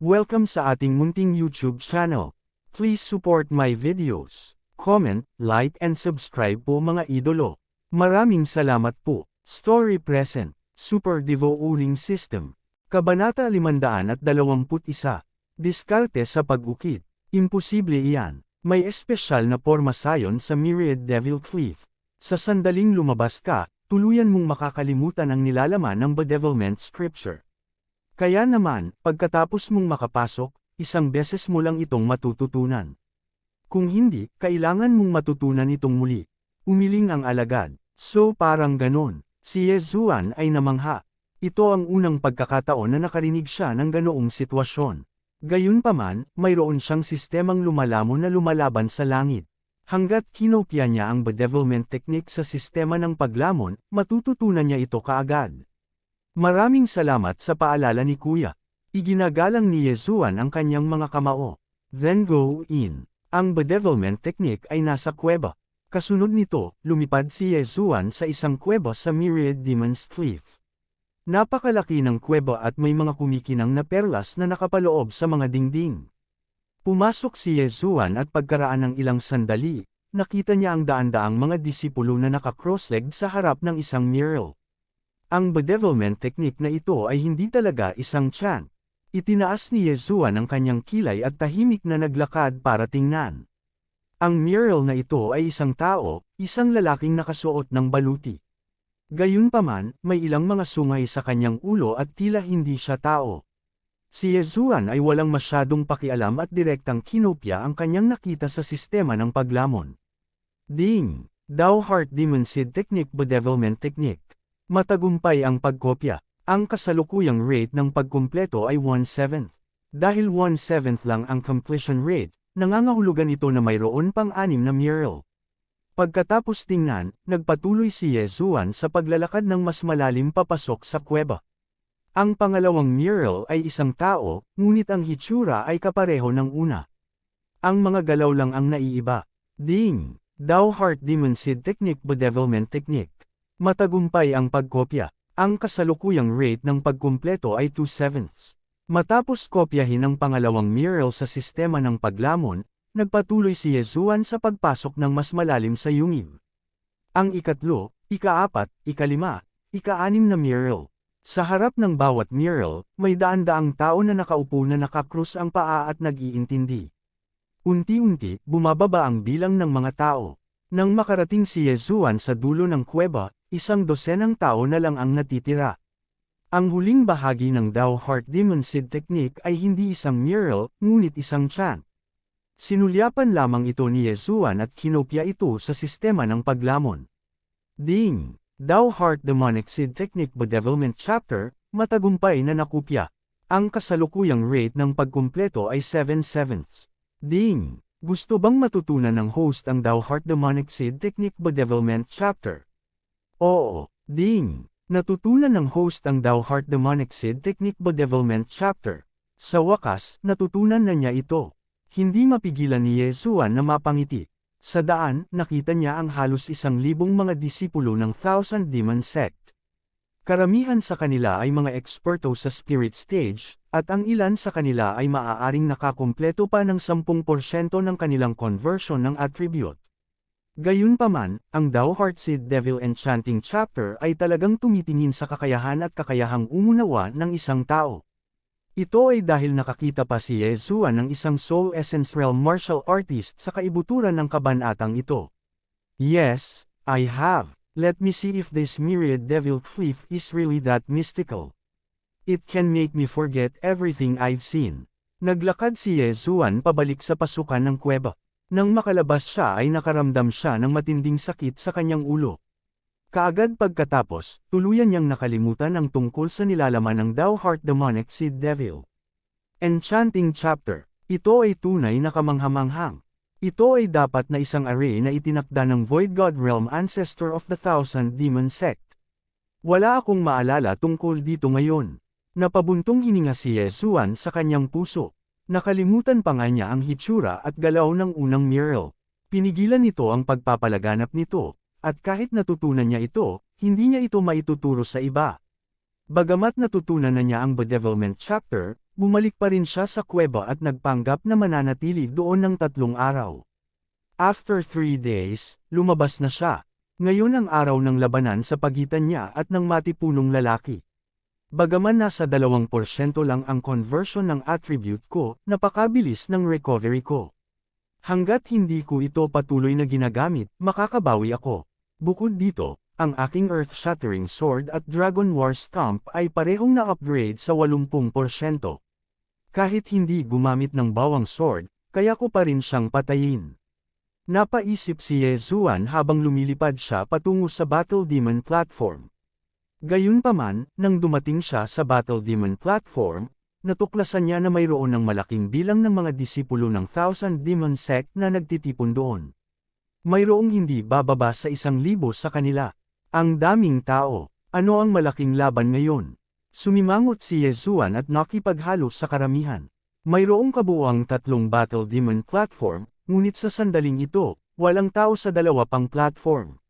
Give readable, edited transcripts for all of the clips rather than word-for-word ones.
Welcome sa ating munting YouTube channel. Please support my videos. Comment, like and subscribe po mga idolo. Maraming salamat po. Story present. Super Devo Uling System. Kabanata 521. Diskarte sa pag-ukit. Imposible iyan. May espesyal na porma sayon sa Myriad Devil Cleave. Sa sandaling lumabas ka, tuluyan mong makakalimutan ang nilalaman ng bedevilment scripture. Kaya naman, pagkatapos mong makapasok, isang beses mo lang itong matututunan. Kung hindi, kailangan mong matutunan itong muli. Umiling ang alagad. So parang ganon. Si Yezuan ay namangha. Ito ang unang pagkakataon na nakarinig siya ng ganoong sitwasyon. Gayunpaman, mayroon siyang sistemang lumalamon na lumalaban sa langit. Hanggat kinopya niya ang bedevilment technique sa sistema ng paglamon, matututunan niya ito kaagad. Maraming salamat sa paalala ni Kuya. Iginagalang ni Yezuan ang kanyang mga kamao. Then go in. Ang bedevilment technique ay nasa kuweba. Kasunod nito, lumipad si Yezuan sa isang kuweba sa Myriad Demon's Cleave. Napakalaki ng kuweba at may mga kumikinang na perlas na nakapaloob sa mga dingding. Pumasok si Yezuan at pagkaraan ng ilang sandali, nakita niya ang daan-daang mga disipulo na naka-cross-legged sa harap ng isang mural. Ang bedevilment technique na ito ay hindi talaga isang chant. Itinaas ni Yezuan ang kanyang kilay at tahimik na naglakad para tingnan. Ang mural na ito ay isang tao, isang lalaking nakasuot ng baluti. Gayunpaman, may ilang mga sungay sa kanyang ulo at tila hindi siya tao. Si Yezuan ay walang masyadong pakialam at direktang kinopya ang kanyang nakita sa sistema ng paglamon. Ding! Thou Heart Demon Seed Technique Bedevilment Technique. Matagumpay ang pagkopya. Ang kasalukuyang rate ng pagkumpleto ay 1/7. Dahil 1/7 lang ang completion rate, nangangahulugan ito na mayroon pang 6 na mural. Pagkatapos tingnan, nagpatuloy si Yezuan sa paglalakad ng mas malalim papasok sa kuweba. Ang pangalawang mural ay isang tao, ngunit ang hitsura ay kapareho ng una. Ang mga galaw lang ang naiiba. Ding! Thou Heart Demon Seed Technique Bedevilment Technique. Matagumpay ang pagkopya. Ang kasalukuyang rate ng pagkumpleto ay 2/7. Matapos kopyahin ang pangalawang mural sa sistema ng paglamon, nagpatuloy si Yezuan sa pagpasok ng mas malalim sa yungib. Ang ikatlo, ika-4, ika-5, ika-6 na mural. Sa harap ng bawat mural, may daan-daang tao na nakaupo na nakakrus ang paa at nag-iintindi. Unti-unti, bumababa ang bilang ng mga tao. Nang makarating si Yezuan sa dulo ng kuweba, 100 tao na lang ang natitira. Ang huling bahagi ng Thou Heart Demon Seed Technique ay hindi isang mural, ngunit isang chant. Sinulyapan lamang ito ni Yezuan at kinopya ito sa sistema ng paglamon. Ding! Thou Heart Demonic Seed Technique Bedevilment Chapter, matagumpay na nakopya. Ang kasalukuyang rate ng pagkumpleto ay 7/7. Ding! Gusto bang matutunan ng host ang Thou Heart Demonic Seed Technique Bedevilment Chapter? Oo, ding! Natutunan ng host ang Thou Heart Demonic Seed Technique Bedevilment Chapter. Sa wakas, natutunan na niya ito. Hindi mapigilan ni Yezuan na mapangiti. Sa daan, nakita niya ang halos 1,000 mga disipulo ng Thousand Demon Sect. Karamihan sa kanila ay mga eksperto sa spirit stage, at ang ilan sa kanila ay maaaring nakakumpleto pa ng 10% ng kanilang conversion ng attribute. Gayunpaman, ang Thou Heart Seed Devil Enchanting Chapter ay talagang tumitingin sa kakayahan at kakayahang umunawa ng isang tao. Ito ay dahil nakakita pa si Yezuan ng isang Soul Essence Realm martial artist sa kaibuturan ng kabanatang ito. Yes, I have. Let me see if this Myriad Devil Cleave is really that mystical. It can make me forget everything I've seen. Naglakad si Yezuan pabalik sa pasukan ng kuweba. Nang makalabas siya ay nakaramdam siya ng matinding sakit sa kanyang ulo. Kaagad pagkatapos, tuluyan niyang nakalimutan ang tungkol sa nilalaman ng Thou Heart Demonic Seed Devil Enchanting Chapter. Ito ay tunay na kamanghamanghang. Ito ay dapat na isang array na itinakda ng Void God Realm Ancestor of the Thousand Demon Sect. Wala akong maalala tungkol dito ngayon. Napabuntong hininga si Yezuan sa kanyang puso. Nakalimutan pa nga niya ang hitsura at galaw ng unang mural. Pinigilan nito ang pagpapalaganap nito. At kahit natutunan niya ito, hindi niya ito maituturo sa iba. Bagamat natutunan na niya ang bedevilment chapter, bumalik pa rin siya sa kuweba at nagpanggap na mananatili doon ng 3 araw. After 3 days, lumabas na siya. Ngayon ang araw ng labanan sa pagitan niya at ng matipunong lalaki. Bagaman nasa 2% lang ang conversion ng attribute ko, napakabilis ng recovery ko. Hanggat hindi ko ito patuloy na ginagamit, makakabawi ako. Bukod dito, ang aking Earth-Shattering Sword at Dragon War Stomp ay parehong na-upgrade sa 80%. Kahit hindi gumamit ng bawang sword, kaya ko pa rin siyang patayin. Napaisip si Yezuan habang lumilipad siya patungo sa Battle Demon Platform. Gayunpaman, nang dumating siya sa Battle Demon Platform, natuklasan niya na mayroon ng malaking bilang ng mga disipulo ng Thousand Demon Sect na nagtitipon doon. Mayroong hindi bababa sa 1,000 sa kanila. Ang daming tao. Ano ang malaking laban ngayon? Sumimangot si Yezuan at nakipaghalo sa karamihan. Mayroong kabuuang 3 Battle Demon Platform, ngunit sa sandaling ito, walang tao sa 2 pang platform.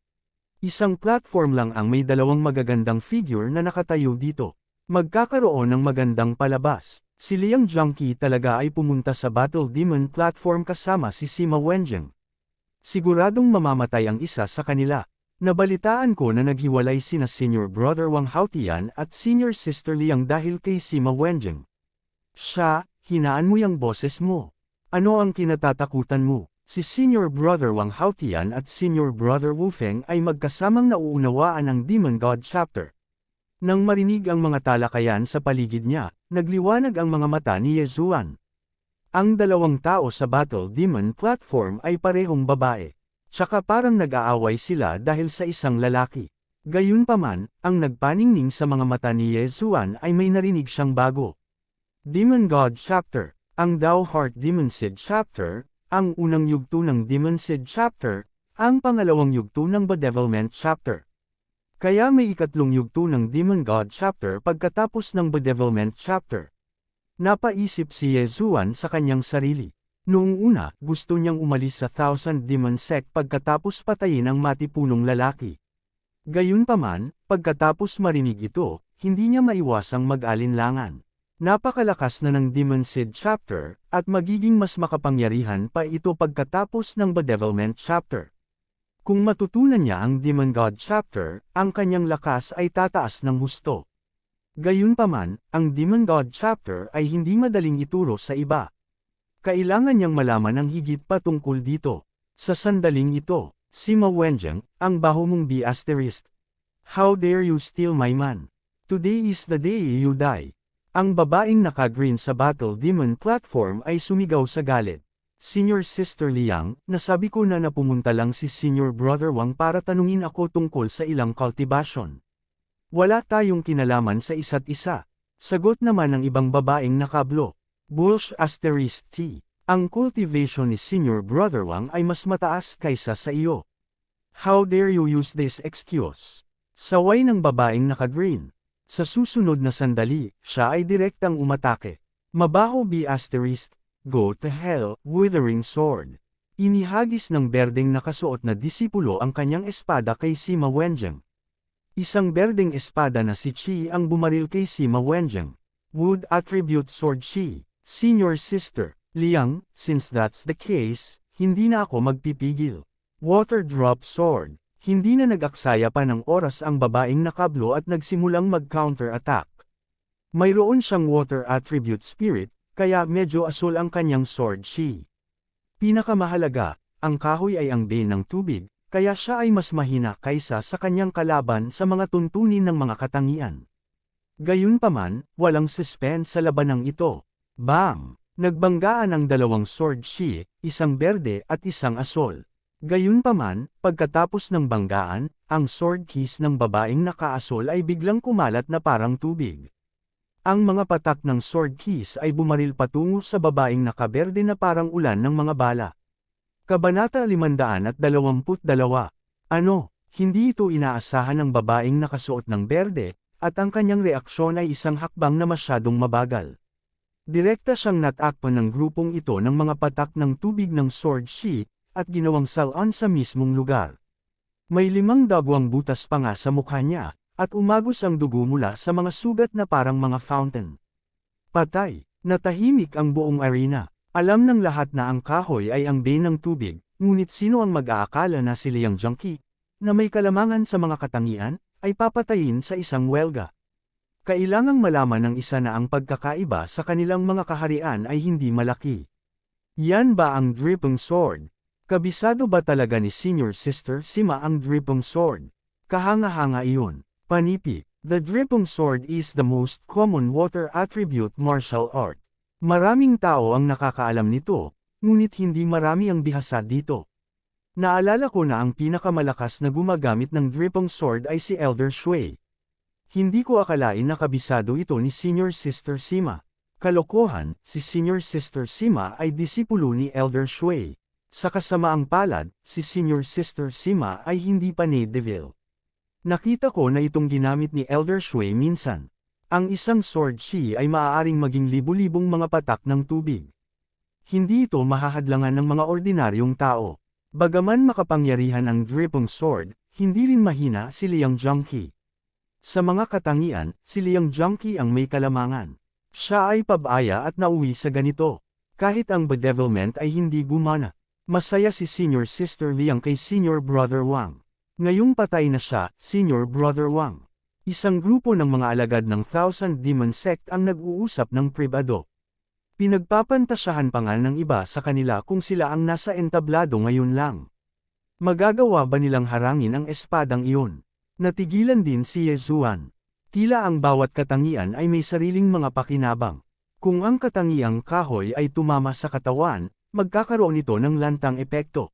Isang platform lang ang may 2 magagandang figure na nakatayo dito. Magkakaroon ng magandang palabas. Si Liang Junkie talaga ay pumunta sa Battle Demon Platform kasama si Sima Wenjing. Siguradong mamamatay ang isa sa kanila. Nabalitaan ko na naghiwalay sina Senior Brother Wang Haotian at Senior Sister Liang dahil kay Sima Wenjing. Siya, hinaan mo yung boses mo. Ano ang kinatatakutan mo? Si Senior Brother Wang Haotian at Senior Brother Wu Feng ay magkasamang nauunawaan ang Demon God Chapter. Nang marinig ang mga talakayan sa paligid niya, nagliwanag ang mga mata ni Yezuan. Ang 2 tao sa Battle Demon Platform ay parehong babae. Tsaka parang nag-aaway sila dahil sa isang lalaki. Gayunpaman, ang nagpaningning sa mga mata ni Yezuan ay may narinig siyang bago. Demon God Chapter. Ang Dao Heart Demon Seed Chapter, ang unang yugto ng Demon Seed Chapter, ang pangalawang yugto ng Bedevilment Chapter. Kaya may ikatlong yugto ng Demon God Chapter pagkatapos ng Bedevilment Chapter. Napaisip si Yezuan sa kanyang sarili. Noong una, gusto niyang umalis sa Thousand Demon Sect pagkatapos patayin ang matipunong lalaki. Gayunpaman, pagkatapos marinig ito, hindi niya maiwasang mag-alinlangan. Napakalakas na ng Demon Seed Chapter, at magiging mas makapangyarihan pa ito pagkatapos ng Bedevilment Chapter. Kung matutunan niya ang Demon God Chapter, ang kanyang lakas ay tataas ng husto. Gayunpaman, ang Demon God Chapter ay hindi madaling ituro sa iba. Kailangan niyang malaman ang higit pa tungkol dito. Sa sandaling ito, Sima Wenjing, ang baho mong B****. How dare you steal my man? Today is the day you die. Ang babaeng naka-green sa Battle Demon Platform ay sumigaw sa galit. Senior Sister Liang, nasabi ko na pumunta lang si Senior Brother Wang para tanungin ako tungkol sa ilang cultivation. Wala tayong kinalaman sa isa't isa. Sagot naman ng ibang babaeng nakablo. Bullsh***. Ang cultivation ni Senior Brother Wang ay mas mataas kaysa sa iyo. How dare you use this excuse? Saway ng babaeng naka-green. Sa susunod na sandali, siya ay direktang umatake. Mabaho B***. Go to hell, Withering Sword. Inihagis ng berdeng nakasuot na disipulo ang kanyang espada kay Sima Wenjing. Isang berdeng espada na si Chi ang bumaril kay Sima Wenjing. Wood Attribute Sword Chi. Senior Sister Liang, since that's the case, hindi na ako magpipigil. Water Drop Sword. Hindi na nag-aksaya pa ng oras ang babaeng nakablo at nagsimulang mag-counter-attack. Mayroon siyang water attribute spirit, kaya medyo asul ang kanyang sword chi. Pinakamahalaga, ang kahoy ay ang bane ng tubig, kaya siya ay mas mahina kaysa sa kanyang kalaban sa mga tuntunin ng mga katangian. Gayunpaman, walang suspense sa labanang ito. Bam! Nagbanggaan ang 2 sword chi, isang berde at isang asul. Gayunpaman, pagkatapos ng banggaan, ang sword keys ng babaeng nakaasol ay biglang kumalat na parang tubig. Ang mga patak ng sword keys ay bumaril patungo sa babaeng nakaberde na parang ulan ng mga bala. Kabanata 522. Ano, hindi ito inaasahan ng babaeng nakasuot ng berde, at ang kanyang reaksyon ay isang hakbang na masyadong mabagal. Direkta siyang natakpan ng grupong ito ng mga patak ng tubig ng sword chi, at ginawang salon sa mismong lugar. May 5 dagwang butas pa nga sa mukha niya, at umagos ang dugo mula sa mga sugat na parang mga fountain. Patay, natahimik ang buong arena. Alam ng lahat na ang kahoy ay ang bane ng tubig, ngunit sino ang mag-aakala na si Liang Junqi, na may kalamangan sa mga katangian, ay papatayin sa isang welga. Kailangang malaman ng isa na ang pagkakaiba sa kanilang mga kaharian ay hindi malaki. Yan ba ang Dripping Sword? Kabisado ba talaga ni Senior Sister Sima ang Dripping Sword? Kahanga-hanga iyon. Panipi, the Dripping Sword is the most common water attribute martial art. Maraming tao ang nakakaalam nito, ngunit hindi marami ang bihasa dito. Naalala ko na ang pinakamalakas na gumagamit ng Dripping Sword ay si Elder Shui. Hindi ko akalain na kabisado ito ni Senior Sister Sima. Kalokohan, si Senior Sister Sima ay disipulo ni Elder Shui. Sa kasamaang palad, si Senior Sister Sima ay hindi pa Devil. Nakita ko na itong ginamit ni Elder Shui minsan. Ang isang sword shi ay maaaring maging libu-libong mga patak ng tubig. Hindi ito mahahadlangan ng mga ordinaryong tao. Bagaman makapangyarihan ang Dripping Sword, hindi rin mahina si Liang Junqi. Sa mga katangian, si Liang Junqi ang may kalamangan. Siya ay pabaya at nauwi sa ganito. Kahit ang bedevilment ay hindi gumana. Masaya si Senior Sister Liang kay Senior Brother Wang. Ngayong patay na siya, Senior Brother Wang. Isang grupo ng mga alagad ng Thousand Demon Sect ang nag-uusap ng pribado. Pinagpapantasyahan pa nga ng iba sa kanila kung sila ang nasa entablado ngayon lang. Magagawa ba nilang harangin ang espadang iyon? Natigilan din si Yezuan. Tila ang bawat katangian ay may sariling mga pakinabang. Kung ang katangiang kahoy ay tumama sa katawan, magkakaroon ito ng lantang epekto.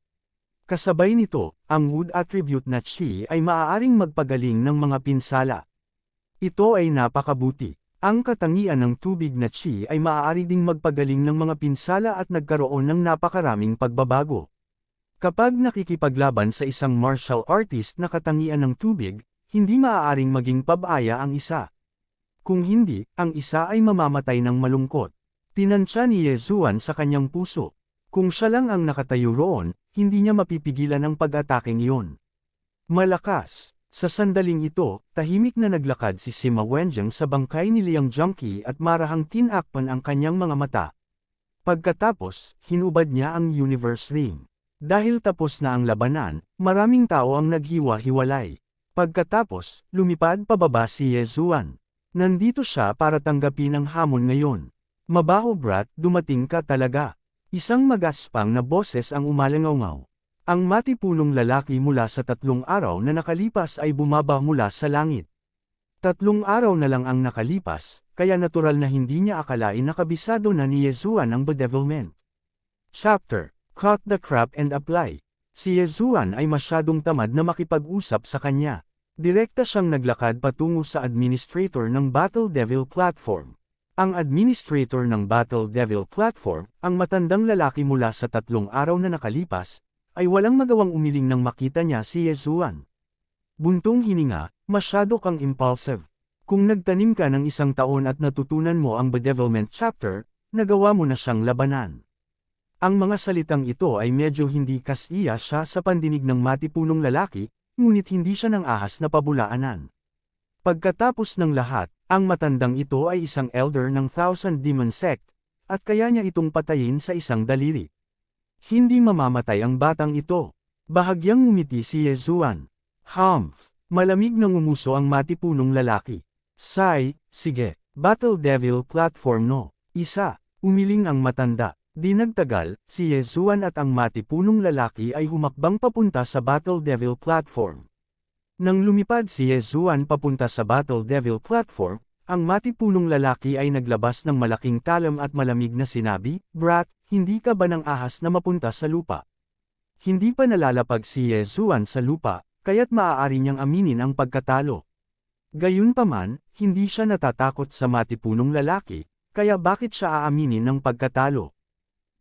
Kasabay nito, ang wood attribute na chi ay maaaring magpagaling ng mga pinsala. Ito ay napakabuti. Ang katangian ng tubig na chi ay maaari ding magpagaling ng mga pinsala at nagkaroon ng napakaraming pagbabago. Kapag nakikipaglaban sa isang martial artist na katangian ng tubig, hindi maaaring maging pabaya ang isa. Kung hindi, ang isa ay mamamatay ng malungkot. Tinansya ni Yezuan sa kanyang puso. Kung siya lang ang nakatayo roon, hindi niya mapipigilan ang pag-ataking iyon. Malakas. Sa sandaling ito, tahimik na naglakad si Sima Wenjing sa bangkay ni Liang Junqi at marahang tinakpan ang kanyang mga mata. Pagkatapos, hinubad niya ang Universe Ring. Dahil tapos na ang labanan, maraming tao ang naghiwa-hiwalay. Pagkatapos, lumipad pababa si Yezuan. Nandito siya para tanggapin ang hamon ngayon. Mabaho brat, dumating ka talaga. Isang magaspang na boses ang umalangaw-ngaw. Ang matipunong lalaki mula sa 3 araw na nakalipas ay bumaba mula sa langit. 3 araw na lang ang nakalipas, kaya natural na hindi niya akalain na kabisado na ni Yezuan ang bedevilment. Chapter: Cut the crap and apply. Si Yezuan ay masyadong tamad na makipag-usap sa kanya. Direkta siyang naglakad patungo sa administrator ng Battle Devil Platform. Ang administrator ng Battle Devil Platform, ang matandang lalaki mula sa 3 araw na nakalipas, ay walang magawang umiling nang makita niya si Yezuan. Buntong hininga, masyado kang impulsive. Kung nagtanim ka ng 1 taon at natutunan mo ang bedevilment chapter, nagawa mo na siyang labanan. Ang mga salitang ito ay medyo hindi kasiya siya sa pandinig ng matipunong lalaki, ngunit hindi siya ng ahas na pabulaanan. Pagkatapos ng lahat, ang matandang ito ay isang elder ng Thousand Demon Sect, at kaya niya itong patayin sa isang daliri. Hindi mamamatay ang batang ito. Bahagyang ngumiti si Yezuan. Humph! Malamig na ngumuso ang matipunong lalaki. Say, sige, Battle Devil Platform no. Isa, umiling ang matanda. Di nagtagal, si Yezuan at ang matipunong lalaki ay humakbang papunta sa Battle Devil Platform. Nang lumipad si Yezuan papunta sa Battle Devil Platform, ang matipunong lalaki ay naglabas ng malaking talam at malamig na sinabi, "Brat, hindi ka ba ng ahas na mapunta sa lupa?" Hindi pa nalalapag si Yezuan sa lupa, kaya't maaari niyang aminin ang pagkatalo. Gayunpaman, hindi siya natatakot sa matipunong lalaki, kaya bakit siya aaminin ng pagkatalo?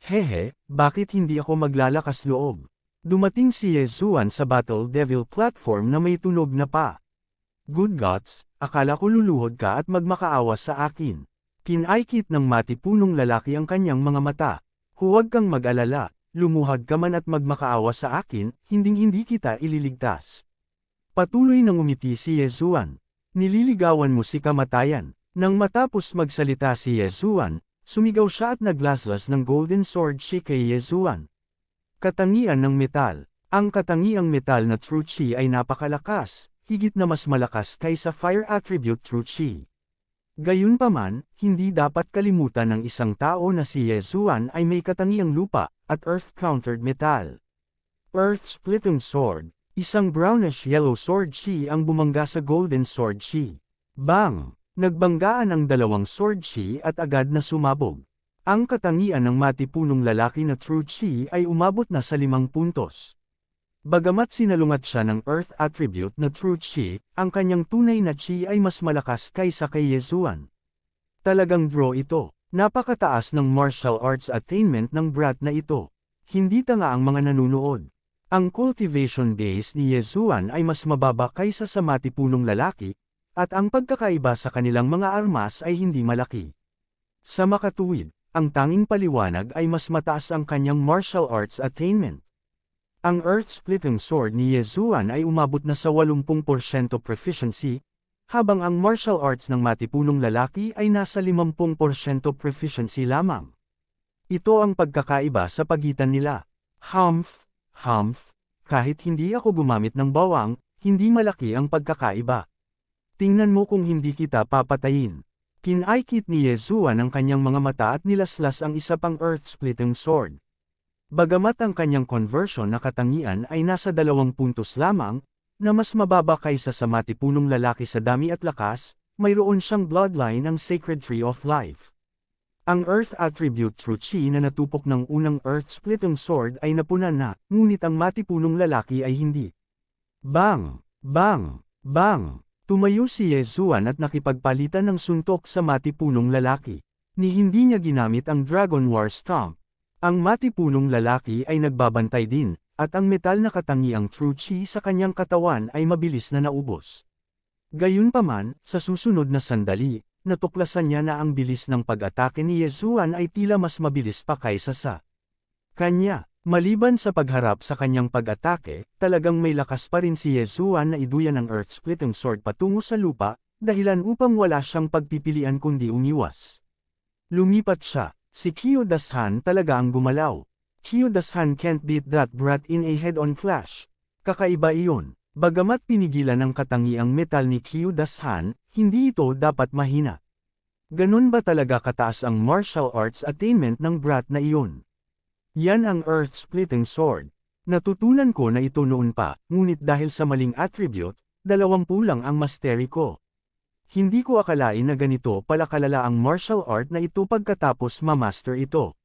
Hehe, bakit hindi ako maglalakas loob? Dumating si Yezuan sa Battle Devil Platform na may tunog na pa. Good gods, akala ko luluhod ka at magmakaawa sa akin. Kinaikit ng matipunong lalaki ang kanyang mga mata. Huwag kang mag-alala, lumuhod ka man at magmakaawa sa akin, hinding-hindi kita ililigtas. Patuloy nang umiti si Yezuan. Nililigawan mo si kamatayan. Nang matapos magsalita si Yezuan, sumigaw siya at naglaslas ng golden sword shi kay Yezuan. Katangian ng metal. Ang katangiang metal na True Chi ay napakalakas, higit na mas malakas kaysa fire attribute True Chi. Gayunpaman, hindi dapat kalimutan ng isang tao na si Yezuan ay may katangiang lupa at earth-countered metal. Earth-splitting sword. Isang brownish-yellow sword shi ang bumangga sa golden sword shi. Bang! Nagbanggaan ang dalawang sword chi at agad na sumabog. Ang katangian ng matipunong lalaki na True Chi ay umabot na sa 5 puntos. Bagamat sinalungat siya ng Earth attribute na True Chi, ang kanyang tunay na Chi ay mas malakas kaysa kay Yezuan. Talagang draw ito. Napakataas ng martial arts attainment ng brat na ito. Hindi tanga ang mga nanunood. Ang cultivation base ni Yezuan ay mas mababa kaysa sa matipunong lalaki, at ang pagkakaiba sa kanilang mga armas ay hindi malaki. Sa makatuwid, ang tanging paliwanag ay mas mataas ang kanyang martial arts attainment. Ang earth-splitting sword ni Yezuan ay umabot na sa 80% proficiency, habang ang martial arts ng matipunong lalaki ay nasa 50% proficiency lamang. Ito ang pagkakaiba sa pagitan nila. Humph, kahit hindi ako gumamit ng bawang, hindi malaki ang pagkakaiba. Tingnan mo kung hindi kita papatayin. Kinaikit ni Yezuan ang kanyang mga mata at nilaslas ang isa pang earth-splitting sword. Bagamat ang kanyang conversion na katangian ay nasa 2 puntos lamang, na mas mababa kaysa sa matipunong lalaki sa dami at lakas, mayroon siyang bloodline ng Sacred Tree of Life. Ang Earth attribute True Chi na natupok ng unang earth-splitting sword ay napunan na, ngunit ang matipunong lalaki ay hindi. Bang! Bang! Bang! Tumayo si Yezuan at nakipagpalitan ng suntok sa matipunong lalaki. Ni hindi niya ginamit ang Dragon War Stomp. Ang matipunong lalaki ay nagbabantay din, at ang metal na katangiang True Chi sa kanyang katawan ay mabilis na naubos. Gayunpaman, sa susunod na sandali, natuklasan niya na ang bilis ng pag-atake ni Yezuan ay tila mas mabilis pa kaysa sa kanya. Maliban sa pagharap sa kanyang pag-atake, talagang may lakas pa rin si Yezuan na iduyan ng earth-splitting sword patungo sa lupa, dahilan upang wala siyang pagpipilian kundi umiwas. Lumipat siya. Si Qiu-dashan talaga ang gumalaw. Qiu-dashan can't beat that brat in a head-on clash. Kakaiba iyon. Bagamat pinigilan ng katangiang metal ni Qiu-dashan, hindi ito dapat mahina. Ganun ba talaga kataas ang martial arts attainment ng brat na iyon? Yan ang earth-splitting sword. Natutunan ko na ito noon pa, ngunit dahil sa maling attribute, 20 lang ang mastery ko. Hindi ko akalain na ganito pala kalala ang martial art na ito pagkatapos ma-master ito.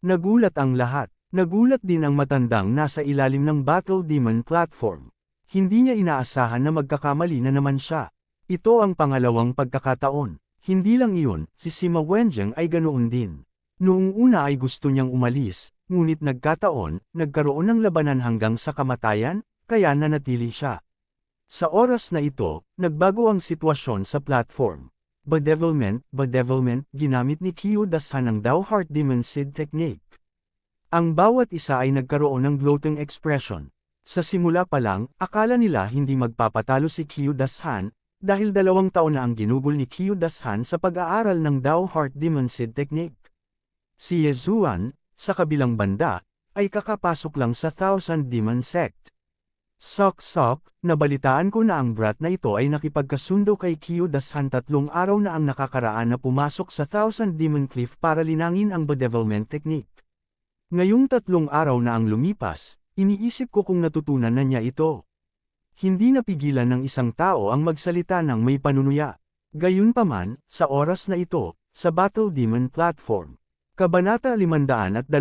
Nagulat ang lahat. Nagulat din ang matandang nasa ilalim ng Battle Demon platform. Hindi niya inaasahan na magkakamali na naman siya. Ito ang pangalawang pagkakataon. Hindi lang iyon, si Sima Wenjing ay ganoon din. Noong una ay gusto niyang umalis, ngunit nagkaroon ng labanan hanggang sa kamatayan, kaya nanatili siya. Sa oras na ito, nagbago ang sitwasyon sa platform. Bedevilment, ginamit ni Qiu-dashan ang Dao Heart Demon Seed technique. Ang bawat isa ay nagkaroon ng gloating expression. Sa simula pa lang, akala nila hindi magpapatalo si Qiu-dashan, dahil 2 taon na ang ginugol ni Qiu-dashan sa pag-aaral ng Dao Heart Demon Seed technique. Si Yezuan, sa kabilang banda, ay kakapasok lang sa Thousand Demon Sect. Sok, nabalitaan ko na ang brat na ito ay nakipagkasundo kay Qiu-dashan 3 araw na ang nakakaraan na pumasok sa Thousand Demon Cliff para linangin ang bedevilment technique. Ngayong 3 araw na ang lumipas, iniisip ko kung natutunan na niya ito. Hindi napigilan ng isang tao ang magsalita ng may panunuya. Gayunpaman, sa oras na ito, sa Battle Demon platform. Kabanata 523.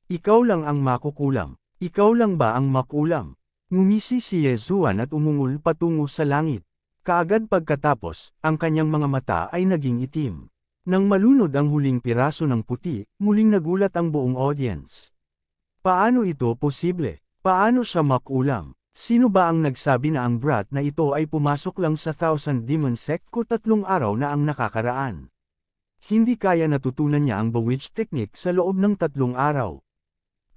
Ikaw lang ang makukulam. Ikaw lang ba ang makulam? Ngumisi si Yezuan at umungol patungo sa langit. Kaagad pagkatapos, ang kanyang mga mata ay naging itim. Nang malunod ang huling piraso ng puti, muling nagulat ang buong audience. Paano ito posible? Paano siya makulam? Sino ba ang nagsabi na ang brat na ito ay pumasok lang sa Thousand Demon Sect ko 3 araw na ang nakakaraan? Hindi kaya natutunan niya ang bewitched technique sa loob ng 3 araw.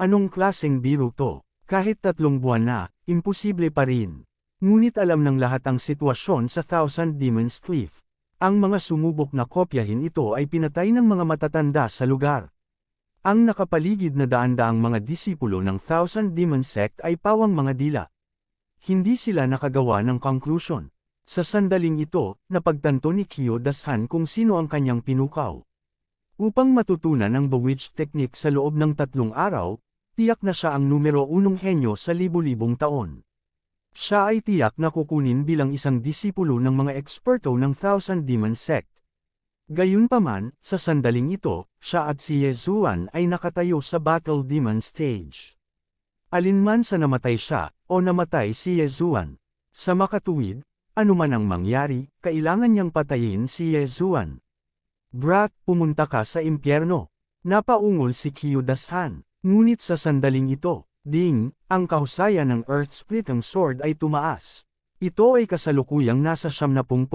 Anong klaseng biro to? Kahit 3 buwan na, imposible pa rin. Ngunit alam ng lahat ang sitwasyon sa Thousand Demons Cliff. Ang mga sumubok na kopyahin ito ay pinatay ng mga matatanda sa lugar. Ang nakapaligid na daan-daang mga disipulo ng Thousand Demon Sect ay pawang mga dila. Hindi sila nakagawa ng conclusion. Sa sandaling ito, napagtanto ni Kyo Dashan kung sino ang kanyang pinukaw. Upang matutunan ang bewitched technique sa loob ng 3 araw, tiyak na siya ang numero 1 henyo sa libu-libong taon. Siya ay tiyak na kukunin bilang isang disipulo ng mga eksperto ng Thousand Demon Sect. Gayunpaman, sa sandaling ito, siya at si Yezuan ay nakatayo sa Battle Demon Stage. Alinman sa namatay siya, o namatay si Yezuan. Sa makatuwid, anuman ang mangyari, kailangan niyang patayin si Yezuan. Brat, pumunta ka sa impyerno. Napaungol si Kyo Dashan. Ngunit sa sandaling ito, ding, ang kahusayan ng Earth-splitting sword ay tumaas. Ito ay kasalukuyang nasa 70%.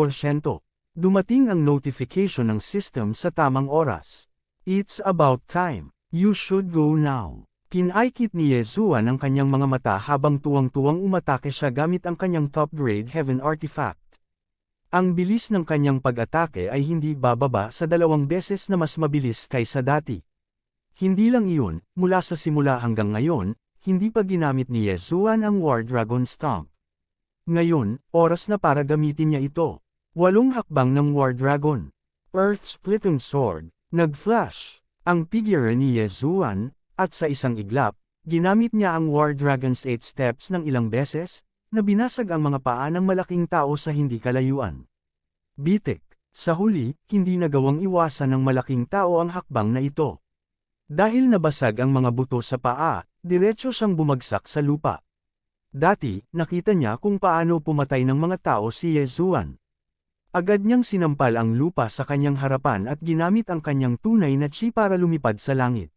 Dumating ang notification ng system sa tamang oras. It's about time. You should go now. Pinaikit ni Yezuan ang kanyang mga mata habang tuwang-tuwang umatake siya gamit ang kanyang top-grade heaven artifact. Ang bilis ng kanyang pag-atake ay hindi bababa sa 2 beses na mas mabilis kaysa dati. Hindi lang iyon, mula sa simula hanggang ngayon, hindi pa ginamit ni Yezuan ang War Dragon Stomp. Ngayon, oras na para gamitin niya ito. 8 hakbang ng War Dragon. Earth-splitting sword. Nag-flash. Ang figure ni Yezuan, at sa isang iglap, ginamit niya ang War Dragon's 8 steps ng ilang beses, na binasag ang mga paa ng malaking tao sa hindi kalayuan. Bitik. Sa huli, hindi nagawang iwasan ng malaking tao ang hakbang na ito. Dahil nabasag ang mga buto sa paa, diretso siyang bumagsak sa lupa. Dati, nakita niya kung paano pumatay ng mga tao si Yezuan. Agad niyang sinampal ang lupa sa kanyang harapan at ginamit ang kanyang tunay na chi para lumipad sa langit.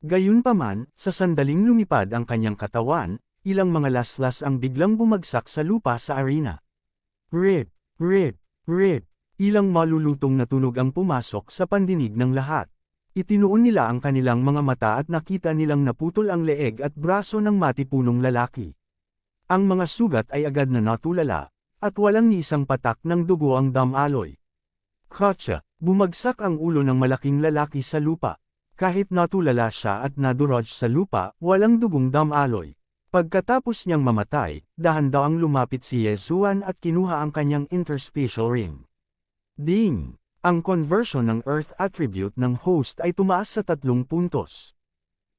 Gayunpaman, sa sandaling lumipad ang kanyang katawan, ilang mga laslas ang biglang bumagsak sa lupa sa arena. Rip, rip, rip. Ilang malulutong na tunog ang pumasok sa pandinig ng lahat. Itinuon nila ang kanilang mga mata at nakita nilang naputol ang leeg at braso ng matipunong lalaki. Ang mga sugat ay agad na natulala, at walang ni isang patak ng dugo ang damaloy. Kotsa, bumagsak ang ulo ng malaking lalaki sa lupa. Kahit natulala siya at nadurog sa lupa, walang dugong damaloy. Pagkatapos niyang mamatay, dahan-dahang lumapit si Yezuan at kinuha ang kanyang interspatial ring. Ding! Ang conversion ng Earth attribute ng host ay tumaas sa 3 puntos.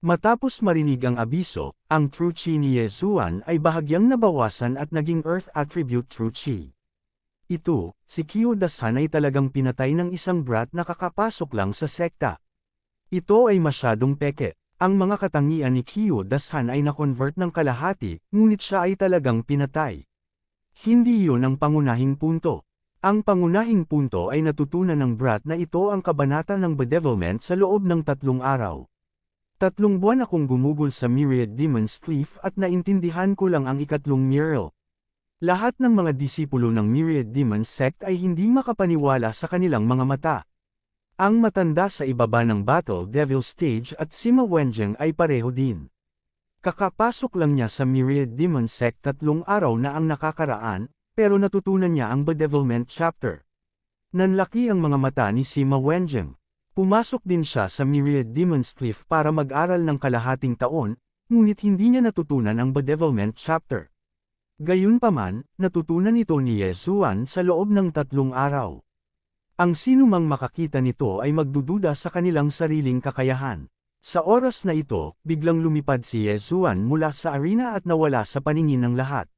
Matapos marinig ang abiso, ang True Chi ni Yezuan ay bahagyang nabawasan at naging Earth attribute True Chi. Ito, si Kyo Dashan ay talagang pinatay ng isang brat na kakapasok lang sa sekta. Ito ay masyadong peke. Ang mga katangian ni Kyo Dashan ay na-convert ng kalahati, ngunit siya ay talagang pinatay. Hindi iyon ang pangunahing punto. Ang pangunahing punto ay natutunan ng brat na ito ang kabanata ng bedevilment sa loob ng 3 araw. 3 buwan akong gumugol sa Myriad Demon's Cliff at naintindihan ko lang ang ikatlong miracle. Lahat ng mga disipulo ng Myriad Demon's Sect ay hindi makapaniwala sa kanilang mga mata. Ang matanda sa ibaba ng Battle Devil Stage at Sima Wenjing ay pareho din. Kakapasok lang niya sa Myriad Demon Sect 3 araw na ang nakakaraan, pero natutunan niya ang bedevilment chapter. Nanlaki ang mga mata ni Sima Wenjing. Pumasok din siya sa Myriad Demon's Cliff para mag-aral ng kalahating taon, ngunit hindi niya natutunan ang bedevilment chapter. Gayunpaman, natutunan ito ni Yezuan sa loob ng 3 araw. Ang sinumang makakita nito ay magdududa sa kanilang sariling kakayahan. Sa oras na ito, biglang lumipad si Yezuan mula sa arena at nawala sa paningin ng lahat.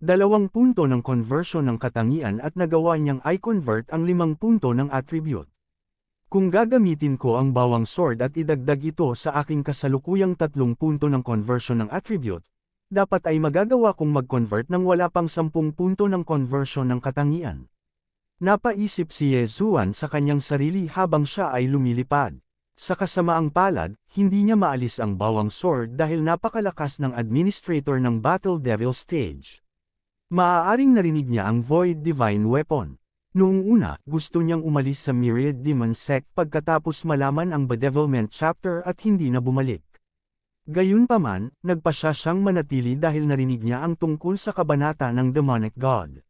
2 punto ng conversion ng katangian at nagawa niyang i-convert ang 5 punto ng attribute. Kung gagamitin ko ang bawang sword at idagdag ito sa aking kasalukuyang 3 punto ng conversion ng attribute, dapat ay magagawa kong mag-convert ng wala pang 10 punto ng conversion ng katangian. Napaisip si Yezuan sa kanyang sarili habang siya ay lumilipad. Sa kasamaang palad, hindi niya maalis ang bawang sword dahil napakalakas ng administrator ng Battle Devil Stage. Maaaring narinig niya ang Void Divine Weapon. Noong una, gusto niyang umalis sa Myriad Demon Sect pagkatapos malaman ang bedevilment chapter at hindi na bumalik. Gayunpaman, nagpasya siyang manatili dahil narinig niya ang tungkol sa kabanata ng demonic god.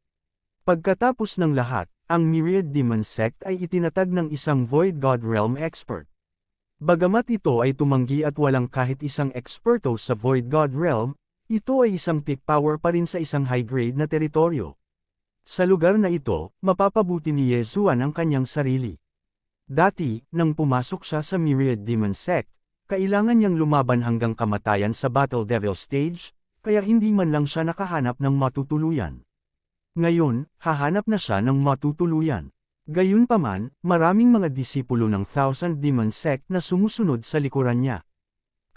Pagkatapos ng lahat, ang Myriad Demon Sect ay itinatag ng isang Void God Realm expert. Bagamat ito ay tumanggi at walang kahit isang eksperto sa Void God Realm, ito ay isang peak power pa rin sa isang high-grade na teritoryo. Sa lugar na ito, mapapabuti ni Yezuan ang kanyang sarili. Dati, nang pumasok siya sa Myriad Demon Sect, kailangan niyang lumaban hanggang kamatayan sa Battle Devil Stage, kaya hindi man lang siya nakahanap ng matutuluyan. Ngayon, hahanap na siya ng matutuluyan. Gayunpaman, maraming mga disipulo ng Thousand Demon Sect na sumusunod sa likuran niya.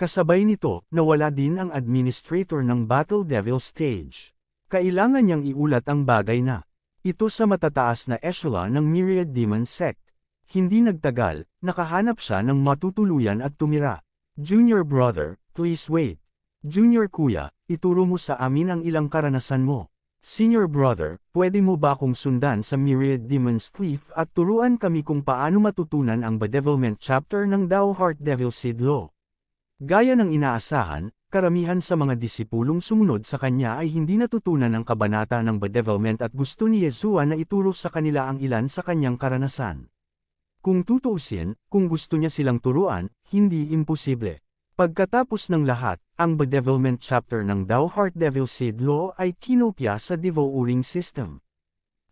Kasabay nito, nawala din ang administrator ng Battle Devil Stage. Kailangan niyang iulat ang bagay na ito sa matataas na echelon ng Myriad Demon Sect. Hindi nagtagal, nakahanap siya ng matutuluyan at tumira. Junior brother, please wait. Junior kuya, ituro mo sa amin ang ilang karanasan mo. Senior brother, pwede mo ba akong sundan sa Myriad Demon's Cliff at turuan kami kung paano matutunan ang Bedevilment chapter ng Thou Heart Devil Seed Law? Gaya ng inaasahan, karamihan sa mga disipulong sumunod sa kanya ay hindi natutunan ang kabanata ng Bedevilment at gusto ni Yezuan na ituro sa kanila ang ilan sa kanyang karanasan. Kung tutuusin, kung gusto niya silang turuan, hindi imposible. Pagkatapos ng lahat, ang Bedevilment chapter ng Thou Heart Devil Seed Law ay kinopya sa Devouring System.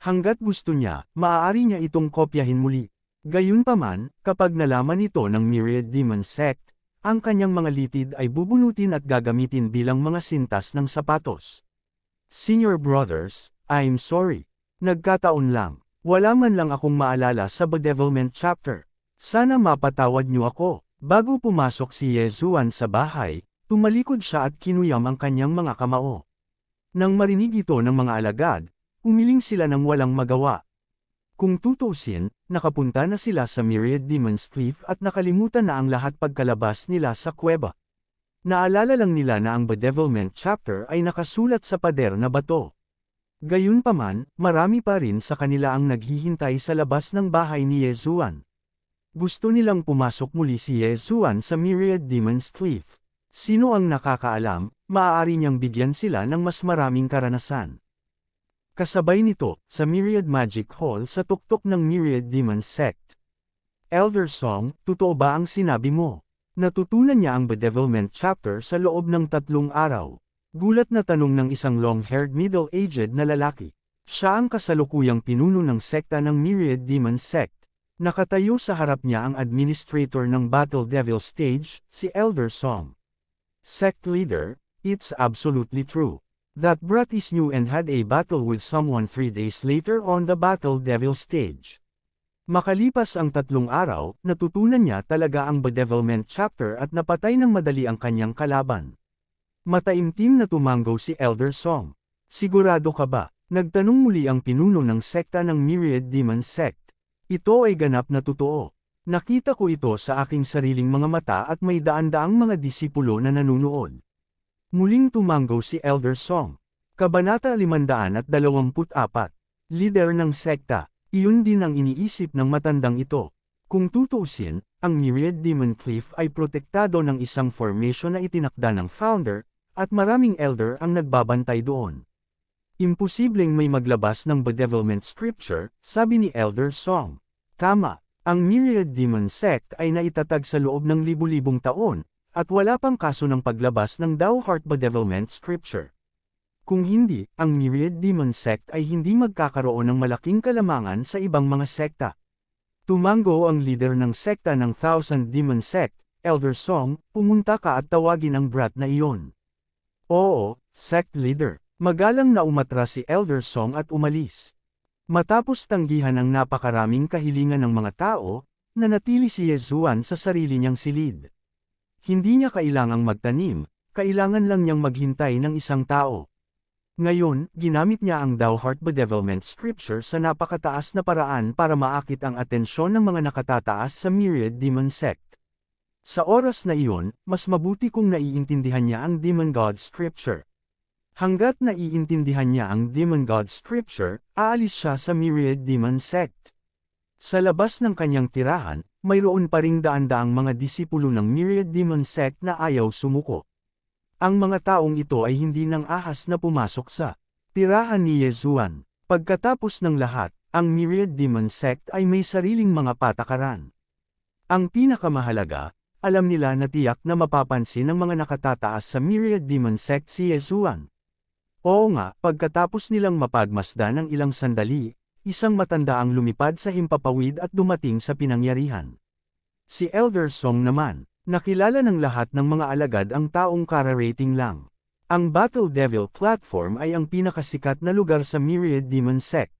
Hanggat gusto niya, maaari niya itong kopyahin muli. Gayunpaman, kapag nalaman ito ng Myriad Demon Sect, ang kanyang mga litid ay bubunutin at gagamitin bilang mga sintas ng sapatos. Senior brothers, I'm sorry. Nagkataon lang. Wala man lang akong maalala sa Bedevilment chapter. Sana mapatawad niyo ako. Bago pumasok si Yezuan sa bahay, tumalikod siya at kinuyam ang kanyang mga kamao. Nang marinig ito ng mga alagad, umiling sila ng walang magawa. Kung tutuusin, nakapunta na sila sa Myriad Demon's Cliff at nakalimutan na ang lahat pagkalabas nila sa kuweba. Naalala lang nila na ang Bedevilment chapter ay nakasulat sa pader na bato. Gayunpaman, marami pa rin sa kanila ang naghihintay sa labas ng bahay ni Yezuan. Gusto nilang pumasok muli si Yezuan sa Myriad Demon's Cliff. Sino ang nakakaalam, maaari niyang bigyan sila ng mas maraming karanasan. Kasabay nito, sa Myriad Magic Hall sa tuktok ng Myriad Demon Sect. Elder Song, totoo ba ang sinabi mo? Natutunan niya ang Bedevilment chapter sa loob ng 3 araw. Gulat na tanong ng isang long-haired middle-aged na lalaki. Siya ang kasalukuyang pinuno ng sekta ng Myriad Demon Sect. Nakatayo sa harap niya ang administrator ng Battle Devil Stage, si Elder Song. Sect leader, it's absolutely true. That brat is new and had a battle with someone 3 days later on the Battle Devil Stage. Makalipas ang 3 araw, natutunan niya talaga ang Bedevilment chapter at napatay ng madali ang kanyang kalaban. Mataimtim na tumanggo si Elder Song. Sigurado ka ba? Nagtanong muli ang pinuno ng sekta ng Myriad Demon Sect. Ito ay ganap na totoo. Nakita ko ito sa aking sariling mga mata at may daan-daang mga disipulo na nanunood. Muling tumanggo si Elder Song. Kabanata 524. Leader ng sekta. Iyon din ang iniisip ng matandang ito. Kung tutuusin, ang Myriad Demon Cliff ay protektado ng isang formation na itinakda ng founder, at maraming elder ang nagbabantay doon. Imposibleng may maglabas ng Bedevilment scripture, sabi ni Elder Song. Tama, ang Myriad Demon Sect ay naitatag sa loob ng libu-libong taon, at wala pang kaso ng paglabas ng Thou Heart Bedevilment scripture. Kung hindi, ang Myriad Demon Sect ay hindi magkakaroon ng malaking kalamangan sa ibang mga sekta. Tumango ang leader ng sekta ng Thousand Demon Sect, Elder Song, pumunta ka at tawagin ang brat na iyon. Oo, sect leader. Magalang na umatras si Elder Song at umalis. Matapos tanggihan ang napakaraming kahilingan ng mga tao, nanatili si Yezuan sa sarili niyang silid. Hindi niya kailangang magtanim, kailangan lang niyang maghintay ng isang tao. Ngayon, ginamit niya ang Thou Heart Bedevilment scripture sa napakataas na paraan para maakit ang atensyon ng mga nakatataas sa Myriad Demon Sect. Sa oras na iyon, mas mabuti kung naiintindihan niya ang Demon God scripture. Hanggat naiintindihan niya ang Demon God scripture, aalis siya sa Myriad Demon Sect. Sa labas ng kanyang tirahan, mayroon pa ring daan-daang mga disipulo ng Myriad Demon Sect na ayaw sumuko. Ang mga taong ito ay hindi nang ahas na pumasok sa tirahan ni Yezuan. Pagkatapos ng lahat, ang Myriad Demon Sect ay may sariling mga patakaran. Ang pinakamahalaga, alam nila na tiyak na mapapansin ng mga nakatataas sa Myriad Demon Sect si Yezuan. Oo nga, pagkatapos nilang mapagmasdan ng ilang sandali, isang matanda ang lumipad sa himpapawid at dumating sa pinangyarihan. Si Elder Song naman, nakilala ng lahat ng mga alagad ang taong kararating lang. Ang Battle Devil Platform ay ang pinakasikat na lugar sa Myriad Demon Sect.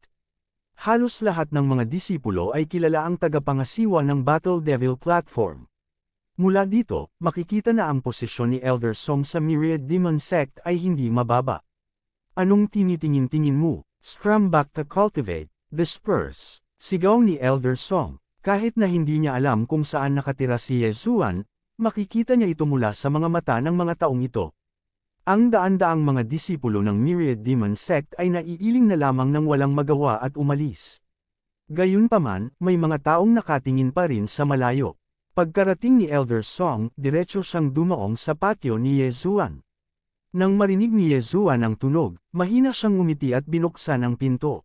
Halos lahat ng mga disipulo ay kilala ang tagapangasiwa ng Battle Devil Platform. Mula dito, makikita na ang posisyon ni Elder Song sa Myriad Demon Sect ay hindi mababa. Anong tinitingin-tingin mo? Scrum back to cultivate, disperse. Sigaw ni Elder Song. Kahit na hindi niya alam kung saan nakatira si Yezuan, makikita niya ito mula sa mga mata ng mga taong ito. Ang daan-daang mga disipulo ng Myriad Demon Sect ay naiiling na lamang ng walang magawa at umalis. Gayunpaman, may mga taong nakatingin pa rin sa malayo. Pagkarating ni Elder Song, diretso siyang dumaong sa patio ni Yezuan. Nang marinig ni Yezuan ang tunog, mahina siyang ngumiti at binuksan ang pinto.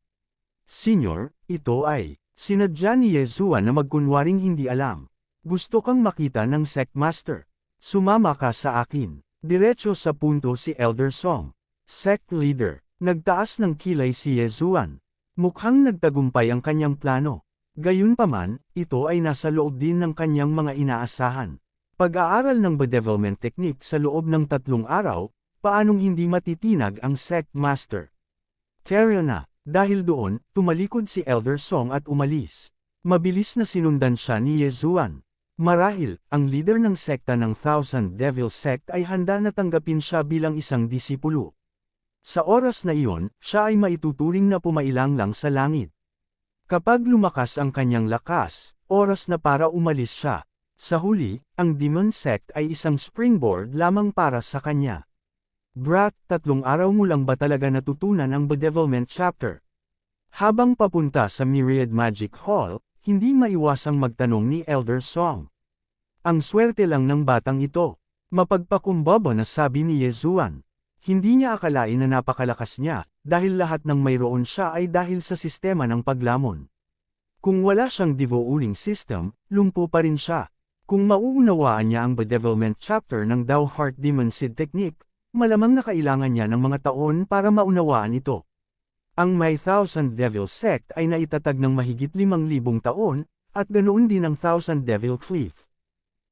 Senyor, ito ay, sinadya ni Yezuan na magkunwaring hindi alam. Gusto kang makita ng Sect Master. Sumama ka sa akin. Diretso sa punto si Elder Song. Sect Leader. Nagtaas ng kilay si Yezuan. Mukhang nagtagumpay ang kanyang plano. Gayunpaman, ito ay nasa loob din ng kanyang mga inaasahan. Pag-aaral ng bedevilment technique sa loob ng 3 araw, paanong hindi matitinag ang Sect Master? Kaya na, dahil doon, tumalikod si Elder Song at umalis. Mabilis na sinundan siya ni Yezuan. Marahil, ang leader ng sekta ng Thousand Devil Sect ay handa na tanggapin siya bilang isang disipulo. Sa oras na iyon, siya ay maituturing na pumailang lang sa langit. Kapag lumakas ang kanyang lakas, oras na para umalis siya. Sa huli, ang Demon Sect ay isang springboard lamang para sa kanya. Brat, 3 araw mo lang ba talaga natutunan ang bedevilment chapter? Habang papunta sa Myriad Magic Hall, hindi maiwasang magtanong ni Elder Song. Ang swerte lang ng batang ito. Mapagpakumbaba na sabi ni Yezuan. Hindi niya akalain na napakalakas niya, dahil lahat ng mayroon siya ay dahil sa sistema ng paglamon. Kung wala siyang devouring system, lumpo pa rin siya. Kung mauunawaan niya ang bedevilment chapter ng Dao Heart Demon Seed Technique, malamang na kailangan niya ng mga taon para maunawaan ito. Ang May Thousand Devil Sect ay naitatag ng mahigit 5,000 taon, at ganoon din ang Thousand Devil Cliff.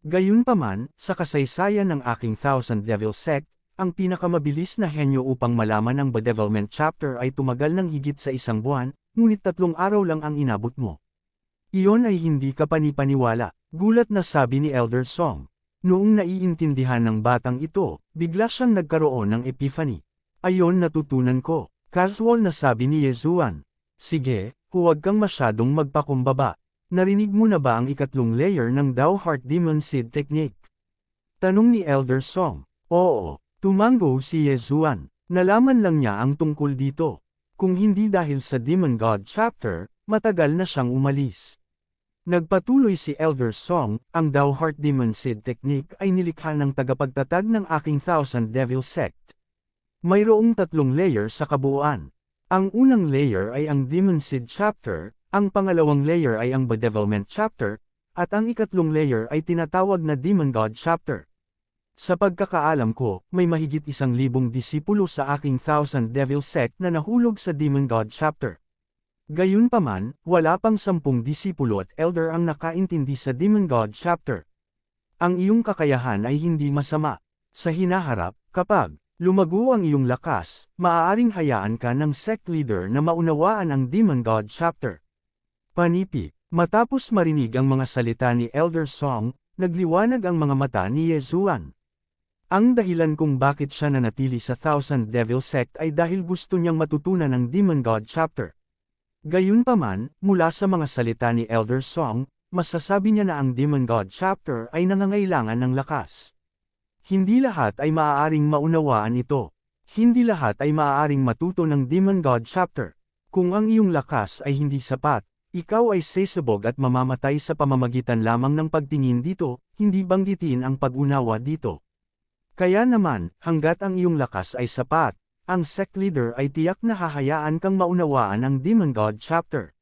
Gayunpaman, sa kasaysayan ng aking Thousand Devil Sect, ang pinakamabilis na henyo upang malaman ang bedevilment chapter ay tumagal ng higit sa 1 buwan, ngunit 3 araw lang ang inabot mo. Iyon ay hindi ka panipaniwala, gulat na sabi ni Elder Song. Noong naiintindihan ng batang ito, bigla siyang nagkaroon ng epiphany. Ayon natutunan ko, casual na sabi ni Yezuan. Sige, huwag kang masyadong magpakumbaba. Narinig mo na ba ang 3 layer ng Dao Heart Demon Seed Technique? Tanong ni Elder Song. Oo, tumango si Yezuan. Nalaman lang niya ang tungkol dito. Kung hindi dahil sa Demon God chapter, matagal na siyang umalis. Nagpatuloy si Elder Song, ang Dao Heart Demon Seed Technique ay nilikha ng tagapagtatag ng aking Thousand Devil Sect. Mayroong 3 layer sa kabuuan. Ang unang layer ay ang Demon Seed Chapter, ang pangalawang layer ay ang Bedevilment Chapter, at ang ikatlong layer ay tinatawag na Demon God Chapter. Sa pagkakaalam ko, may mahigit 1,000 disipulo sa aking Thousand Devil Sect na nahulog sa Demon God Chapter. Gayunpaman, wala pang 10 disipulo at elder ang nakaintindi sa Demon God Chapter. Ang iyong kakayahan ay hindi masama. Sa hinaharap, kapag lumago ang iyong lakas, maaaring hayaan ka ng sect leader na maunawaan ang Demon God Chapter. Panipi, matapos marinig ang mga salita ni Elder Song, nagliwanag ang mga mata ni Yezuan. Ang dahilan kung bakit siya nanatili sa Thousand Devil Sect ay dahil gusto niyang matutunan ang Demon God Chapter. Gayunpaman, mula sa mga salita ni Elder Song, masasabi niya na ang Demon God Chapter ay nangangailangan ng lakas. Hindi lahat ay maaaring maunawaan ito. Hindi lahat ay maaaring matuto ng Demon God Chapter. Kung ang iyong lakas ay hindi sapat, ikaw ay sesabog at mamamatay sa pamamagitan lamang ng pagtingin dito, hindi banggitin ang pag-unawa dito. Kaya naman, hanggat ang iyong lakas ay sapat, ang sect leader ay tiyak na hahayaan kang maunawaan ang Demon God chapter.